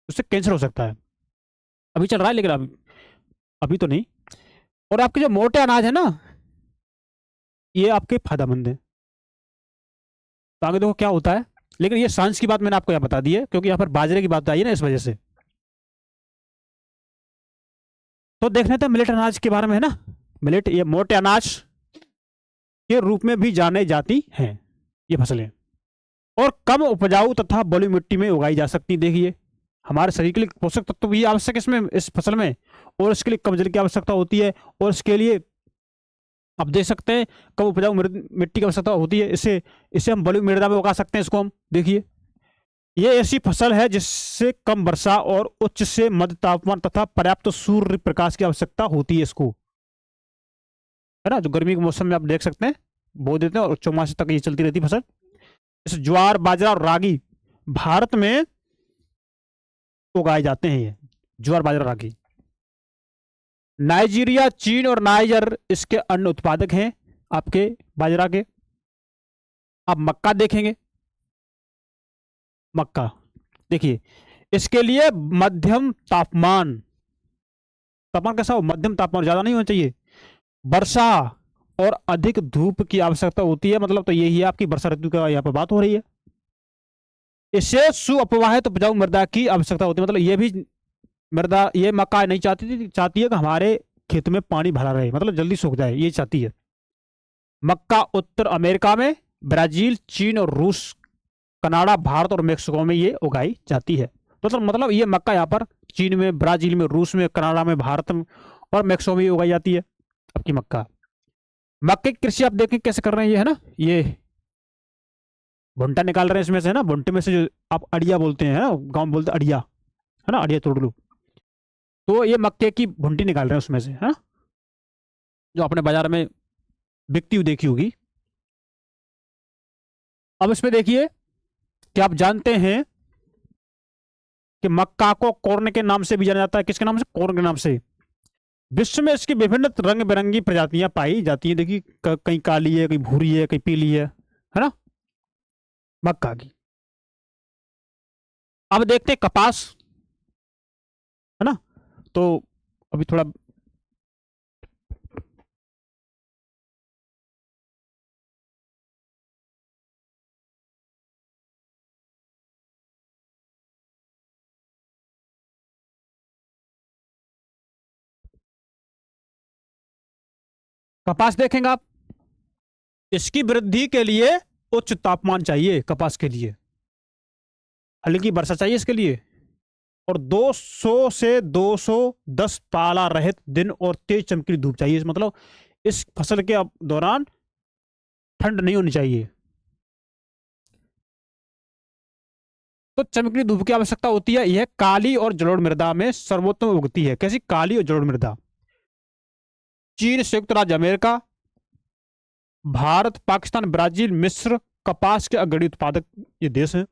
उससे कैंसर हो सकता है। अभी चल रहा है लेकिन अभी तो नहीं। और आपके जो मोटे अनाज है ना, ये आपके फायदेमंद है। तो आगे देखो क्या होता है, लेकिन ये साइंस की बात मैंने आपको यहाँ बता दी है, क्योंकि यहाँ पर बाजरे की बात आई है ना, इस वजह से। तो देख लेते हैं मिलेट अनाज के बारे में, है ना। मिलेट ये मोटे अनाज के रूप में भी जाने जाती हैं ये फसलें, और कम उपजाऊ तथा बलुई मिट्टी में उगाई जा सकती। देखिए हमारे शरीर के लिए पोषक तत्व भी आवश्यक है इसमें, इस फसल में, और इसके लिए कम जल की आवश्यकता होती है, और इसके लिए आप देख सकते हैं कम उपजाऊ मिट्टी की आवश्यकता होती है। इसे इसे हम बलुई मृदा में उगा सकते हैं। इसको हम देखिए, ये ऐसी फसल है जिससे कम वर्षा और उच्च से मध्य तापमान तथा पर्याप्त सूर्य प्रकाश की आवश्यकता होती है इसको, है ना। जो गर्मी के मौसम में आप देख सकते हैं बो देते हैं, और चौमासे तक ये चलती रहती फसल। इस ज्वार, बाजरा और रागी भारत में उगाए जाते हैं। ये ज्वार, बाजरा, रागी। नाइजीरिया, चीन और नाइजर इसके अन्य उत्पादक हैं आपके बाजरा के। आप मक्का देखेंगे, मक्का देखिए, इसके लिए मध्यम तापमान, तापमान कैसा हो, मध्यम तापमान, ज्यादा नहीं होना चाहिए, वर्षा और अधिक धूप की आवश्यकता होती है। मतलब तो यही है आपकी वर्षा ऋतु का यहाँ पर बात हो रही है। इससे सुअपवाहित उपजाऊ मृदा की आवश्यकता होती है। मतलब ये भी मृदा, ये मक्का नहीं चाहती है कि हमारे खेत में पानी भरा रहे, मतलब जल्दी सूख जाए, ये चाहती है। मक्का उत्तर अमेरिका में, ब्राजील, चीन और रूस, कनाडा, भारत और मेक्सिको में ये उगाई जाती है। तो मतलब ये मक्का यहाँ पर चीन में, ब्राजील में, रूस में, कनाडा में, भारत में और मेक्सिको में उगाई जाती है आपकी मक्का। मक्के की कृषि आप देखें कैसे कर रहे हैं, ये है ना, ये भुट्टा निकाल रहे हैं इसमें से, है ना। भुट्टे में से जो आप अड़िया बोलते हैं, गाँव में बोलते हैं अड़िया, है ना, अड़िया तोड़ लो। तो ये मक्के की भुंटी निकाल रहे हैं उसमें से, है, जो आपने बाजार में बिकती हुई देखी होगी। अब इसमें देखिए कि आप जानते हैं कि मक्का को कॉर्न के नाम से भी जाना जाता है। किसके नाम से? कॉर्न के नाम से। विश्व में इसकी विभिन्न रंग बिरंगी प्रजातियां पाई जाती हैं। देखिए कहीं काली है, कहीं भूरी है, कहीं पीली है ना, मक्का की। अब देखते हैं कपास, है ना। तो अभी थोड़ा कपास देखेंगे आप, इसकी वृद्धि के लिए उच्च तापमान चाहिए कपास के लिए, हल्की वर्षा चाहिए इसके लिए, और 200 से 210 पाला रहित दिन और तेज चमकीली धूप चाहिए। मतलब इस फसल के दौरान ठंड नहीं होनी चाहिए। तो चमकीली धूप की आवश्यकता होती है। यह काली और जलोढ़ मृदा में सर्वोत्तम उगती है। कैसी? काली और जलोढ़ मृदा। चीन, संयुक्त राज्य अमेरिका, भारत, पाकिस्तान, ब्राजील, मिस्र कपास के अग्रणी उत्पादक ये देश हैं।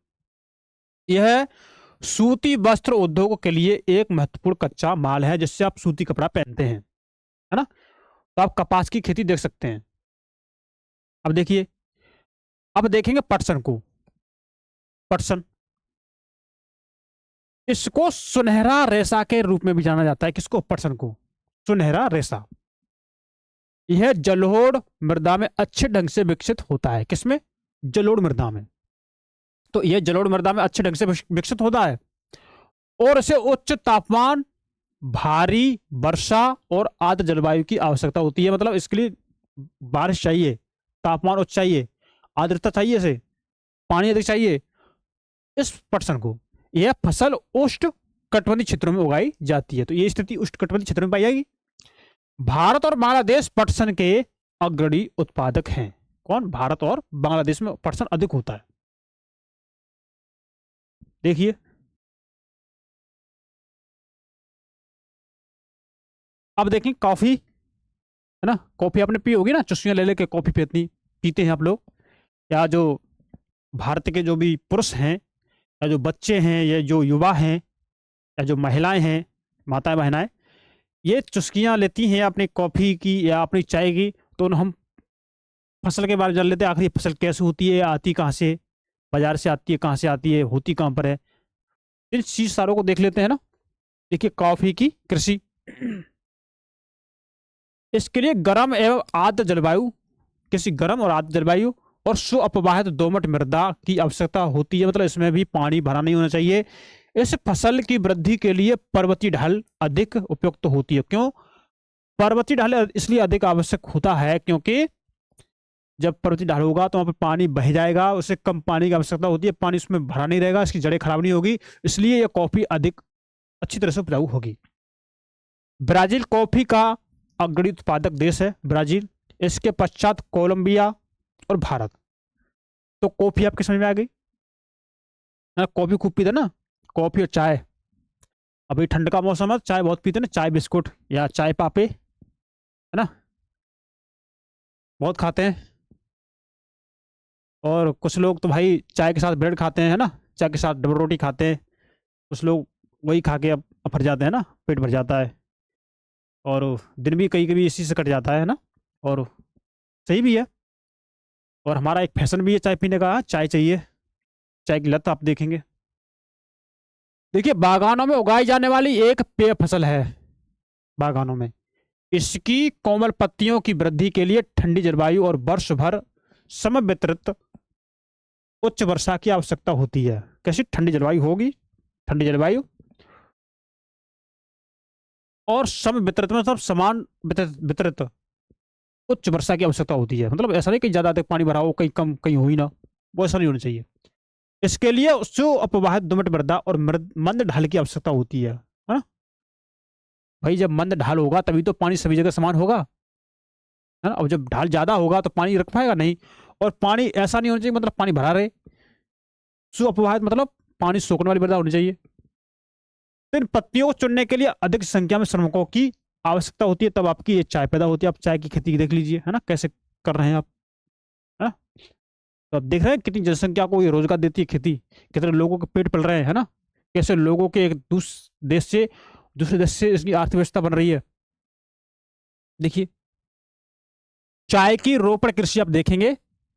यह सूती वस्त्र उद्योग के लिए एक महत्वपूर्ण कच्चा माल है, जिससे आप सूती कपड़ा पहनते हैं, है ना। तो आप कपास की खेती देख सकते हैं। अब देखिए, अब देखेंगे पटसन को। पटसन, इसको सुनहरा रेशा के रूप में भी जाना जाता है। किसको? पटसन को। सुनहरा रेशा। यह जलोढ़ मृदा में अच्छे ढंग से विकसित होता है। किसमें? जलोढ़ मृदा में। तो यह जलोढ़ मृदा में अच्छे ढंग से विकसित होता है और इसे उच्च तापमान, भारी वर्षा और आर्द्र जलवायु की आवश्यकता होती है। मतलब इसके लिए बारिश चाहिए, तापमान उच्च चाहिए, आर्द्रता चाहिए, इसे पानी अधिक चाहिए इस पटसन को। यह फसल उष्ण कटिबंधीय क्षेत्रों में उगाई जाती है। तो ये स्थिति उष्ण कटिबंधीय क्षेत्रों में पाई जाएगी। भारत और बांग्लादेश पटसन के अग्रणी उत्पादक हैं। कौन? भारत और बांग्लादेश में पटसन अधिक होता है। देखिए, अब देखें कॉफी, है ना। कॉफी आपने पी होगी ना, चुस्कियां ले लेके कॉफी पीते हैं आप लोग। या जो भारत के जो भी पुरुष हैं, या जो बच्चे हैं, या जो युवा हैं, या जो महिलाएं हैं, माताएं बहनाएं, ये चुस्कियां लेती हैं अपनी कॉफी की या अपनी चाय की। तो हम फसल के बारे में जान लेते हैं। आखिर ये फसल कैसे होती है, आती कहाँ से, बाजार से आती है, कहाँ से आती है, होती कहाँ पर है, इन चीज सारों को देख लेते हैं ना। देखिए, कॉफी की कृषि, इसके लिए गर्म एवं आर्द्र जलवायु, किसी गर्म और आर्द्र जलवायु और सुअपवाहित दोमट मृदा की आवश्यकता होती है। मतलब इसमें भी पानी भरा नहीं होना चाहिए। इस फसल की वृद्धि के लिए पर्वतीय ढाल अधिक उपयुक्त होती है। क्यों पर्वतीय ढाल इसलिए अधिक आवश्यक होता है? क्योंकि जब पर्वतीय ढाल होगा तो वहां पर पानी बह जाएगा, उससे कम पानी की आवश्यकता होती है, पानी उसमें भरा नहीं रहेगा, इसकी जड़ें खराब नहीं होगी, इसलिए यह कॉफी अधिक अच्छी तरह से उपजाऊ होगी। ब्राजील कॉफी का अग्रणी उत्पादक देश है, ब्राजील। इसके पश्चात कोलंबिया और भारत। तो कॉफी आपके समझ में आ गई ना। कॉफी खूब पीते ना, कॉफी और चाय। अभी ठंड का मौसम है, चाय बहुत पीते ना, चाय बिस्कुट या चाय पापे, है ना, बहुत खाते हैं। और कुछ लोग तो भाई चाय के साथ ब्रेड खाते हैं, है ना, चाय के साथ डबल रोटी खाते हैं। कुछ लोग वही खा के अब भर जाते हैं ना, पेट भर जाता है, और दिन भी कहीं कभी इसी से कट जाता है ना। और सही भी है। और हमारा एक फैशन भी है चाय पीने का, चाय चाहिए, चाय की लत आप देखेंगे। देखिए, बागानों में उगाई जाने वाली एक पेय फसल है। बागानों में इसकी कोमल पत्तियों की वृद्धि के लिए ठंडी जलवायु और वर्ष भर समवितरित उच्च वर्षा की आवश्यकता होती है। कैसी? ठंडी जलवायु होगी, ठंडी जलवायु और समवितरित मतलब समान वितरित उच्च वर्षा की आवश्यकता होती है। मतलब ऐसा नहीं कि ज्यादा अधिक पानी भरा हो, कहीं कम कहीं हो ही ना, वो ऐसा नहीं होना चाहिए। इसके लिए जो अपवाहित दोमट मृदा और मंद ढाल की आवश्यकता होती है ना। भाई जब मंद ढाल होगा तभी तो पानी सभी जगह समान होगा, है ना। अब जब ढाल ज्यादा होगा तो पानी रख पाएगा नहीं। और पानी ऐसा नहीं होना चाहिए मतलब पानी भरा रहे। सुअपवाहित मतलब पानी सोखने वाली मृदा होनी चाहिए। तो इन पत्तियों को चुनने के लिए अधिक संख्या में श्रमिकों की आवश्यकता होती है, तब आपकी ये चाय पैदा होती है। आप चाय की खेती देख लीजिए, है ना, कैसे कर रहे हैं आप, है ना। तो आप देख रहे हैं कितनी जनसंख्या को ये रोजगार देती है खेती, कितने लोगों के पेट पल रहे हैं, है ना। कैसे लोगों के एक देश से दूसरे देश से इसकी अर्थव्यवस्था बन रही है। देखिए, चाय की रोपण कृषि आप देखेंगे,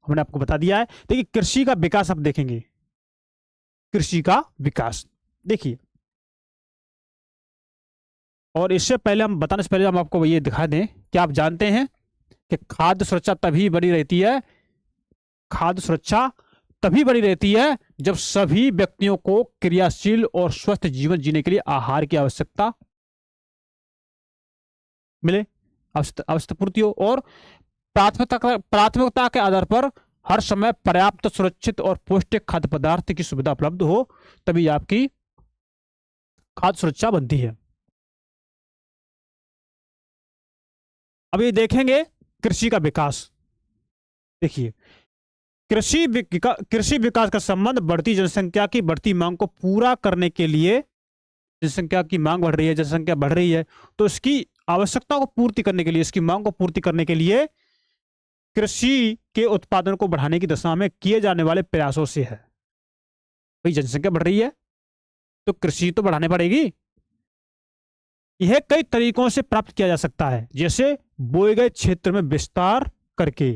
हमने आपको बता दिया है। देखिए, कृषि का विकास आप देखेंगे, कृषि का विकास देखिए। और इससे पहले हम बताने से पहले हम आपको ये दिखा दें कि आप जानते हैं कि खाद्य सुरक्षा तभी बनी रहती है, खाद्य सुरक्षा तभी बनी रहती है जब सभी व्यक्तियों को क्रियाशील और स्वस्थ जीवन जीने के लिए आहार की आवश्यकता मिले, आवश्यकता पूर्ति हो, और प्राथमिकता के आधार पर हर समय पर्याप्त, सुरक्षित और पौष्टिक खाद्य पदार्थ की सुविधा उपलब्ध हो, तभी आपकी खाद्य सुरक्षा बनती है। अब ये देखेंगे कृषि का विकास। देखिए, कृषि विकास का संबंध बढ़ती जनसंख्या की बढ़ती मांग को पूरा करने के लिए, जनसंख्या की मांग बढ़ रही है, जनसंख्या बढ़ रही है, तो इसकी आवश्यकता को पूर्ति करने के लिए, इसकी मांग को पूर्ति करने के लिए कृषि के उत्पादन को बढ़ाने की दिशा में किए जाने वाले प्रयासों से है। भाई जनसंख्या बढ़ रही है तो कृषि तो बढ़ानी पड़ेगी। यह कई तरीकों से प्राप्त किया जा सकता है, जैसे बोए गए क्षेत्र में विस्तार करके,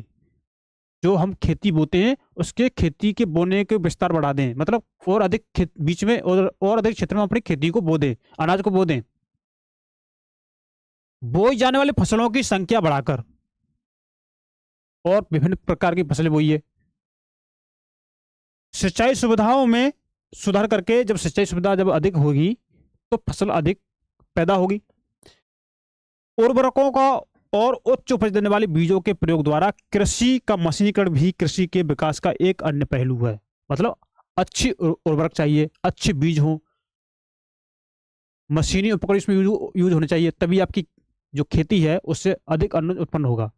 जो हम खेती बोते हैं उसके खेती के बोने के विस्तार बढ़ा दें, मतलब और अधिक बीच में और अधिक क्षेत्र में अपनी खेती को बो दें, अनाज को बो दें। बोई जाने वाली फसलों की संख्या बढ़ाकर, और विभिन्न प्रकार की फसलें बोइए। सिंचाई सुविधाओं में सुधार करके, जब सिंचाई सुविधा जब अधिक होगी तो फसल अधिक पैदा होगी। उर्वरकों का और उच्च उपज देने वाले बीजों के प्रयोग द्वारा कृषि का मशीनीकरण भी कृषि के विकास का एक अन्य पहलू है। मतलब अच्छी उर्वरक चाहिए, अच्छे बीज हो, मशीनी उपकरण इसमें यूज होने चाहिए, तभी आपकी जो खेती है उससे अधिक अन्न उत्पन्न होगा।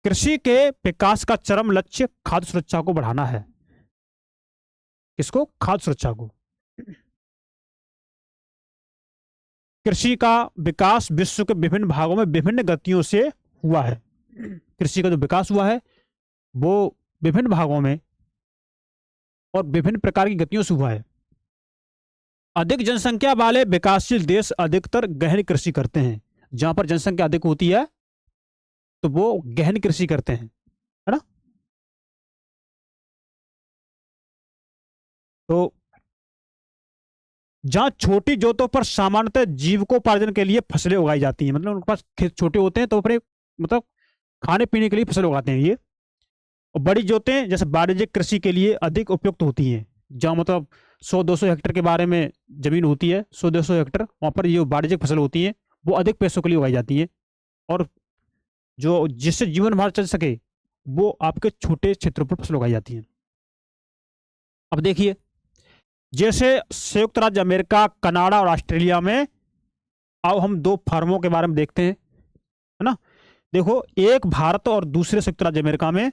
कृषि के विकास का चरम लक्ष्य खाद्य सुरक्षा को बढ़ाना है। किसको? खाद्य सुरक्षा को। कृषि का विकास विश्व के विभिन्न भागों में विभिन्न गतियों से हुआ है। कृषि का जो विकास हुआ है वो विभिन्न भागों में और विभिन्न प्रकार की गतियों से हुआ है। अधिक जनसंख्या वाले विकासशील देश अधिकतर गहन कृषि करते हैं। जहां पर जनसंख्या अधिक होती है तो वो गहन कृषि करते हैं, है ना। तो जहां छोटी जोतों पर सामान्यतः जीविकोपार्जन के लिए फसलें उगाई जाती हैं, मतलब उनके पास खेत छोटे होते हैं तो अपने मतलब खाने पीने के लिए फसल उगाते हैं ये। और बड़ी जोतें जैसे वाणिज्यिक कृषि के लिए अधिक उपयुक्त होती हैं, जहां मतलब 100-200 हेक्टेयर के बारे में जमीन होती है, 100-200 हेक्टेयर, वहां पर ये वाणिज्यिक फसल होती है, वो अधिक पैसों के लिए उगाई जाती हैं। और जो जिससे जीवन भर चल सके वो आपके छोटे क्षेत्रों पर फसल उगाई जाती है। अब देखिए, जैसे संयुक्त राज्य अमेरिका, कनाडा और ऑस्ट्रेलिया में, आओ हम दो फार्मों के बारे में देखते हैं, है ना। देखो, एक भारत और दूसरे संयुक्त राज्य अमेरिका में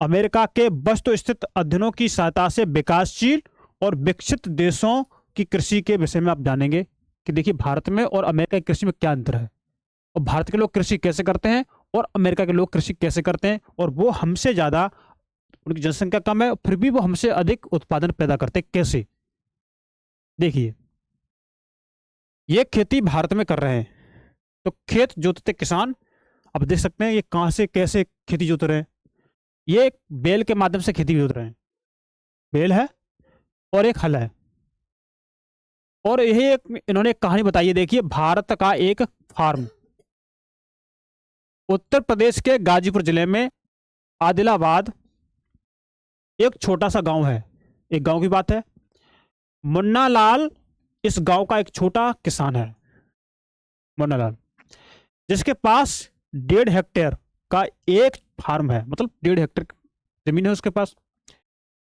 अमेरिका के वस्तु स्थित अध्ययनों की सहायता से विकासशील और विकसित देशों की कृषि के विषय में आप जानेंगे कि देखिए भारत में और अमेरिका की कृषि में क्या अंतर है, और भारत के लोग कृषि कैसे करते हैं और अमेरिका के लोग कृषि कैसे करते हैं, और वो हमसे ज्यादा, उनकी जनसंख्या कम है फिर भी वो हमसे अधिक उत्पादन पैदा करते हैं कैसे। देखिए, ये खेती भारत में कर रहे हैं तो खेत जोतते किसान, अब देख सकते हैं ये कहां से कैसे खेती जोत रहे हैं। ये एक बैल के माध्यम से खेती जोत रहे हैं, बैल है और एक हल है। और यही एक इन्होंने एक कहानी बताई है। देखिए, भारत का एक फार्म, उत्तर प्रदेश के गाजीपुर जिले में आदिलाबाद एक छोटा सा गांव है। एक गांव की बात है। मुन्ना लाल इस गांव का एक छोटा किसान है, मुन्ना लाल, जिसके पास 1.5 हेक्टेयर का एक फार्म है, मतलब 1.5 हेक्टेयर जमीन है उसके पास।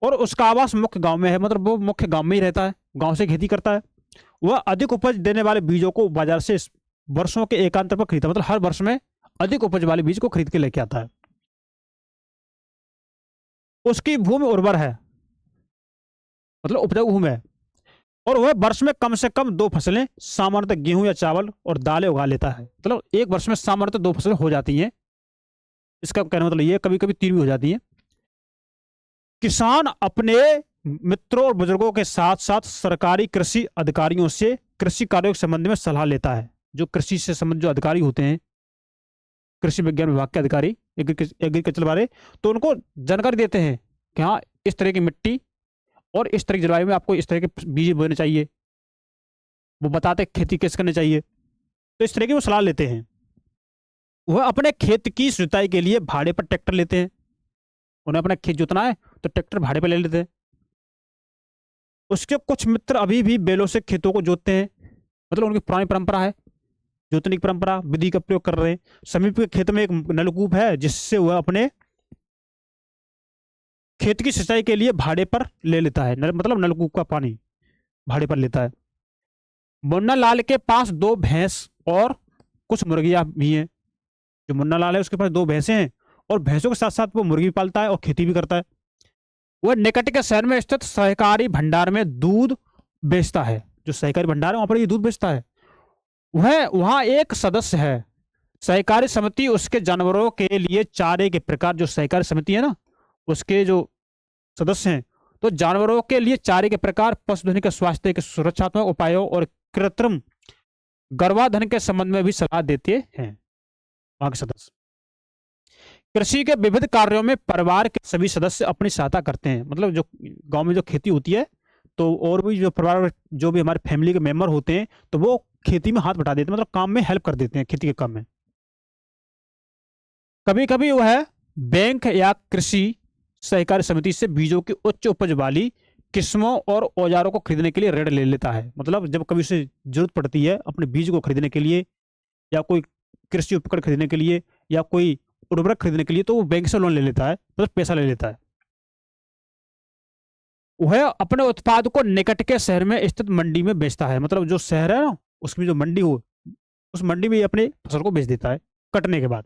और उसका आवास मुख्य गांव में है, मतलब वो मुख्य गांव में ही रहता है, गांव से खेती करता है। वह अधिक उपज देने वाले बीजों को बाजार से वर्षों के एकांतर पर खरीदता, मतलब हर वर्ष में अधिक उपज वाले बीज को खरीद के लेके आता है। उसकी भूमि उर्वर है, मतलब उपजाऊ भूमि है, और वह वर्ष में कम से कम 2 फसलें, सामान्यतः गेहूं या चावल और दालें उगा लेता है। मतलब एक वर्ष में सामान्यतः 2 फसलें हो जाती हैं। इसका कहने मतलब ये कभी कभी 3 भी हो जाती हैं। किसान अपने मित्रों और बुजुर्गों के साथ साथ सरकारी कृषि अधिकारियों से कृषि कार्यों के संबंध में सलाह लेता है। जो कृषि से संबंधित जो अधिकारी होते हैं, कृषि विज्ञान विभाग के अधिकारी, एग्रीकल्चर वाले, तो उनको जानकारी देते हैं कि हाँ, इस तरह की मिट्टी और इस तरह की जलवायु में आपको इस तरह के बीज बोने चाहिए। वो बताते हैं खेती कैसे करनी चाहिए, तो इस तरह की वो सलाह लेते हैं। वह अपने खेत की जुताई के लिए भाड़े पर ट्रैक्टर लेते हैं। उन्हें अपना खेत जोतना है तो ट्रैक्टर भाड़े पर ले लेते हैं। उसके कुछ मित्र अभी भी बैलों से खेतों को जोतते हैं, मतलब उनकी पुरानी परंपरा है, जोतने की परंपरा विधि का प्रयोग कर रहे हैं। समीप के खेत में एक नलकूप है जिससे वह अपने खेत की सिंचाई के लिए भाड़े पर ले लेता है, मतलब नलकूप का पानी भाड़े पर लेता है। मुन्ना लाल के पास 2 भैंस और कुछ मुर्गियां भी हैं। जो मुन्ना लाल है उसके पास 2 भैंसें हैं और भैंसों के साथ साथ वो मुर्गी भी पालता है और खेती भी करता है। वह निकट के शहर में स्थित सहकारी भंडार में दूध बेचता है। जो सहकारी भंडार है वहां पर ये दूध बेचता है। वह वहां एक सदस्य है। सहकारी समिति उसके जानवरों के लिए चारे के प्रकार, जो सहकारी समिति है ना उसके जो सदस्य हैं, तो जानवरों के लिए चारे के प्रकार, पशुधन के स्वास्थ्य के सुरक्षात्मक उपायों और कृत्रिम गर्भाधान के संबंध में भी सलाह देते हैं वहां के सदस्य। कृषि के विविध कार्यों में परिवार के सभी सदस्य अपनी सहायता करते हैं। मतलब जो गांव में जो खेती होती है तो और भी जो परिवार जो भी हमारे फैमिली के मेंबर होते हैं तो वो खेती में हाथ बटा देते हैं, मतलब काम में हेल्प कर देते हैं, खेती के काम में। कभी कभी वह बैंक या कृषि सहकारी समिति से बीजों की उच्च उपज वाली किस्मों और औजारों को खरीदने के लिए ऋण ले लेता है। मतलब जब कभी उसे जरूरत पड़ती है अपने बीज को खरीदने के लिए या कोई कृषि उपकरण खरीदने के लिए या कोई उर्वरक खरीदने के लिए, तो वो बैंक से लोन ले लेता है, मतलब पैसा ले लेता है। वह अपने उत्पाद को निकट के शहर में स्थित मंडी में बेचता है। मतलब जो शहर है ना उसमें जो मंडी हो उस मंडी में अपने फसल को बेच देता है कटने के बाद।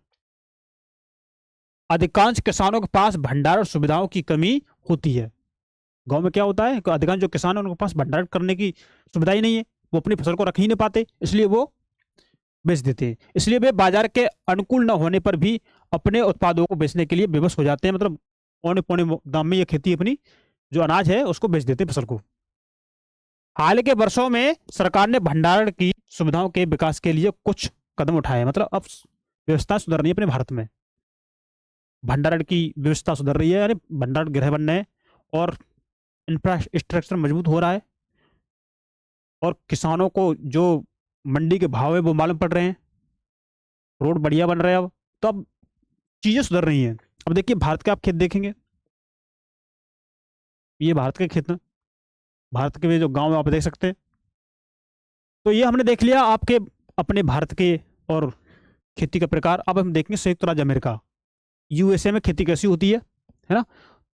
अधिकांश किसानों के पास भंडार और सुविधाओं की कमी होती है। गांव में क्या होता है कि अधिकांश जो किसान है उनके पास भंडारण करने की सुविधा ही नहीं है, वो अपनी फसल को रख ही नहीं पाते, इसलिए वो बेच देते हैं। इसलिए वे बाजार के अनुकूल न होने पर भी अपने उत्पादों को बेचने के लिए विवश हो जाते हैं। मतलब पौने पौने दाम में ये खेती अपनी जो अनाज है उसको बेच देते हैं, फसल को। हाल के वर्षों में सरकार ने भंडारण की सुविधाओं के विकास के लिए कुछ कदम उठाए हैं। मतलब अब व्यवस्था सुधर रही है अपने भारत में, भंडारण की व्यवस्था सुधर रही है, यानी भंडारण गृह बन रहे हैं और इंफ्रास्ट्रक्चर मजबूत हो रहा है और किसानों को जो मंडी के भाव है वो मालूम पड़ रहे हैं, रोड बढ़िया बन रहे हैं। अब तो अब चीजें सुधर रही हैं। अब देखिए भारत के आप खेत देखेंगे, ये भारत के खेत हैं, भारत के जो गांव आप देख सकते हैं। तो ये हमने देख लिया आपके अपने भारत के और खेती का प्रकार। अब हम देखेंगे संयुक्त राज्य अमेरिका, यूएसए में खेती कैसी होती है ना।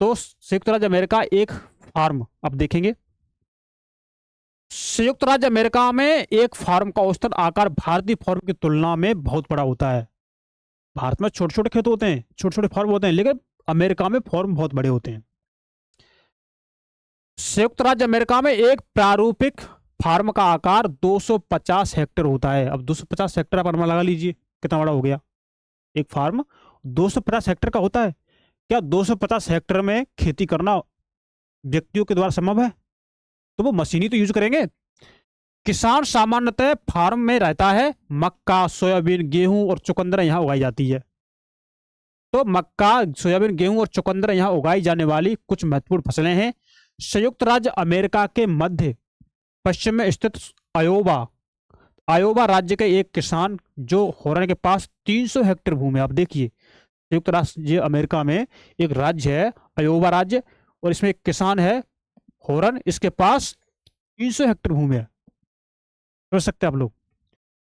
तो संयुक्त राज्य अमेरिका एक फार्म आप देखेंगे, संयुक्त राज्य अमेरिका में एक फार्म का औसतन आकार भारतीय फार्म की तुलना में बहुत बड़ा होता है। भारत में छोटे छोटे खेत होते हैं, छोटे छोटे फार्म होते हैं, लेकिन अमेरिका में फार्म बहुत बड़े होते हैं। संयुक्त राज्य अमेरिका में एक प्रारूपिक फार्म का आकार 250 हेक्टेयर होता है। अब 250 हेक्टेयर आप अनुमान लगा लीजिए कितना बड़ा हो गया। एक फार्म 250 हेक्टेयर का होता है। क्या 250 हेक्टेयर में खेती करना व्यक्तियों के द्वारा संभव है? तो वो मशीन ही तो यूज करेंगे। किसान सामान्यतः फार्म में रहता है। मक्का, सोयाबीन, गेहूं और चुकंदर यहां उगाई जाती है। तो मक्का, सोयाबीन, गेहूं और चुकंदर यहां उगाई जाने वाली कुछ महत्वपूर्ण फसलें हैं। संयुक्त राज्य अमेरिका के मध्य पश्चिम में स्थित अयोवा अयोवा राज्य के एक किसान जो होरन के पास 300 हेक्टेयर भूमि है। आप देखिए संयुक्त राज्य अमेरिका में एक राज्य है अयोवा राज्य और इसमें एक किसान है होरन, इसके पास 300 हेक्टेयर भूमि है। समझ सकते हैं आप लोग।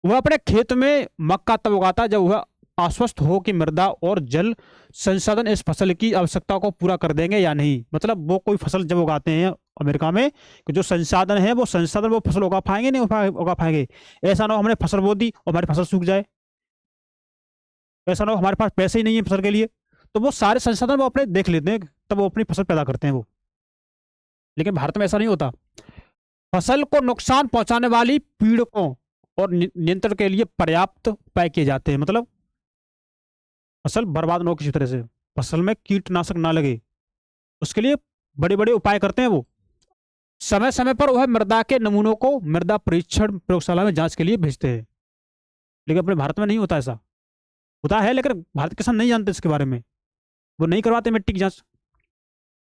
वह अपने खेत में मक्का तब उगाता है जब वह आश्वस्त हो कि मृदा और जल संसाधन इस फसल की आवश्यकता को पूरा कर देंगे या नहीं। मतलब वो कोई फसल जब उगाते हैं अमेरिका में कि जो संसाधन है वो संसाधन वो फसल उगा पाएंगे नहीं उगा पाएंगे। ऐसा ना हो हमने फसल बो दी और हमारी फसल सूख जाए, ऐसा ना हो हमारे पास पैसे ही नहीं है फसल के लिए। तो वो सारे संसाधन वो अपने देख लेते हैं तब वो अपनी फसल पैदा करते हैं वो। लेकिन भारत में ऐसा नहीं होता। फसल को नुकसान पहुंचाने वाली पीड़कों और नियंत्रण के लिए पर्याप्त उपाय किए जाते हैं। मतलब फसल बर्बाद ना हो किसी तरह से, फसल में कीटनाशक ना लगे, उसके लिए बड़े बड़े उपाय करते हैं वो। समय समय पर वह मृदा के नमूनों को मृदा परीक्षण प्रयोगशाला में जांच के लिए भेजते हैं। लेकिन अपने भारत में नहीं होता, ऐसा होता है लेकिन भारत के किसान नहीं जानते इसके बारे में, वो नहीं करवाते मिट्टी की जांच।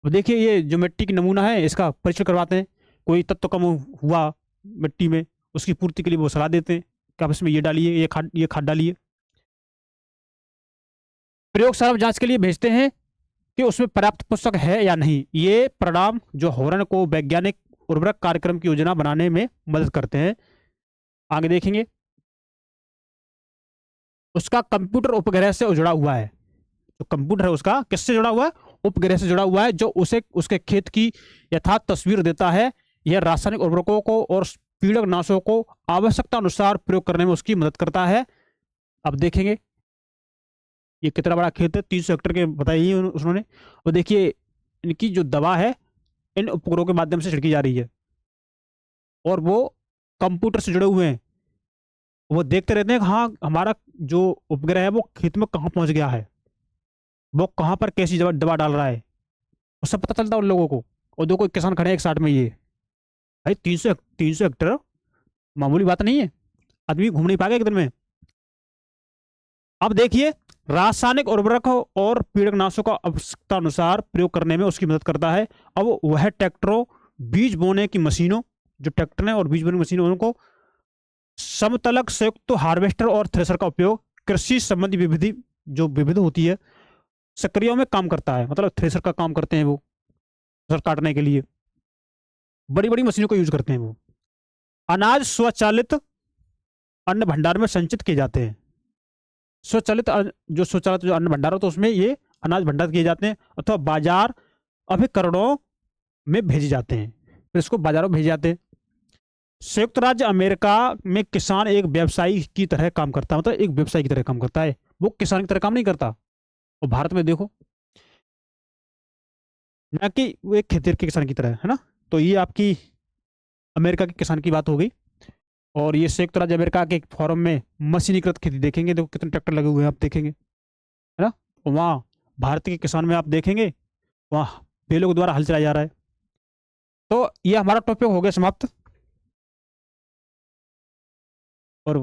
वो देखिए ये जो मिट्टी की नमूना है इसका परीक्षण करवाते हैं, कोई तत्व कम हुआ मिट्टी में उसकी पूर्ति के लिए वो सलाह देते हैं कि आप इसमें ये डालिए, ये खाद डालिए। प्रयोगशाला में जांच के लिए भेजते हैं कि उसमें पर्याप्त पोषक है या नहीं। ये परिणाम जो होरन को वैज्ञानिक उर्वरक कार्यक्रम की योजना बनाने में मदद करते हैं। आगे देखेंगे उसका कंप्यूटर उपग्रह से जुड़ा हुआ है। जो कंप्यूटर है उसका किससे जुड़ा हुआ है? उपग्रह से जुड़ा हुआ है जो उसे उसके खेत की यथार्थ तस्वीर देता है। यह रासायनिक उर्वरकों को और कीटनाशकों को आवश्यकता अनुसार प्रयोग करने में उसकी मदद करता है। अब देखेंगे ये कितना बड़ा खेत है, 300 हेक्टेयर के बताइए उन्होंने। और देखिए इनकी जो दवा है इन उपग्रहों के माध्यम से छिड़की जा रही है और वो कंप्यूटर से जुड़े हुए हैं। वो देखते रहते हैं कि हाँ हमारा जो उपग्रह है वो खेत में कहाँ पहुंच गया है, वो कहाँ पर कैसी दवा दवा डाल रहा है, वो सब पता चलता है उन लोगों को। और दो कोई किसान खड़े हैं एक साइड में, ये भाई 300 हेक्टेयर मामूली बात नहीं है, आदमी घूम नहीं पाएगा एक दिन में। अब देखिए रासायनिक उर्वरकों और कीटनाशकों का आवश्यकता अनुसार प्रयोग करने में उसकी मदद करता है। अब वह ट्रैक्टरों, बीज बोने की मशीनों, जो ट्रैक्टर है और बीज बोने की मशीनों, उनको समतलक संयुक्त हार्वेस्टर और थ्रेशर का उपयोग कृषि संबंधी विविधि जो विविध होती है सक्रियों में काम करता है। मतलब थ्रेशर का काम करते हैं वो, फसल काटने के लिए बड़ी बड़ी मशीनों का यूज करते हैं वो। अनाज स्वचालित अन्न भंडार में संचित किए जाते हैं। स्वचालित जो अन्न भंडार होता है उसमें ये अनाज भंडार किए जाते हैं अथवा बाजार अभिकरणों में भेजे जाते हैं, फिर इसको बाजारों में भेजे जाते हैं। संयुक्त राज्य अमेरिका में किसान एक व्यवसायी की तरह काम करता है, मतलब एक व्यवसायी की तरह काम करता है, वो किसान की तरह काम नहीं करता। और भारत में देखो ना कि वो एक खेतीहर के किसान की तरह है ना। तो ये आपकी अमेरिका के किसान की बात हो गई। और ये संयुक्त राज्य अमेरिका के एक फॉरम में मशीनीकृत खेती देखेंगे, देखो कितने ट्रैक्टर लगे हुए हैं आप देखेंगे, है ना। वहाँ भारत के किसान में आप देखेंगे वहाँ बैलों के द्वारा हल चलाया जा रहा है। तो ये हमारा टॉपिक हो गया समाप्त। और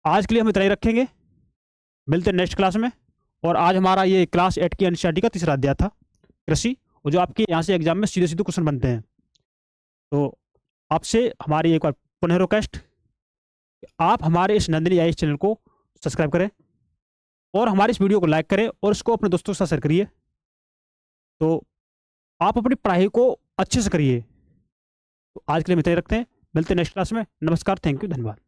आज के लिए हम इतना ही रखेंगे, मिलते हैं नेक्स्ट क्लास में। और आज हमारा ये क्लास 8 की एनसीईआरटी का तीसरा अध्याय था कृषि, और जो आपके यहाँ से एग्जाम में सीधे सीधे क्वेश्चन बनते हैं। तो आपसे हमारी एक बार पुनः रिक्वेस्ट, आप हमारे इस नंदिनी आईएएस चैनल को सब्सक्राइब करें और हमारे इस वीडियो को लाइक करें और इसको अपने दोस्तों के साथ शेयर करिए। तो आप अपनी पढ़ाई को अच्छे से करिए। तो आज के लिए हम इतना ही रखते हैं, मिलते हैं नेक्स्ट क्लास में। नमस्कार, थैंक यू, धन्यवाद।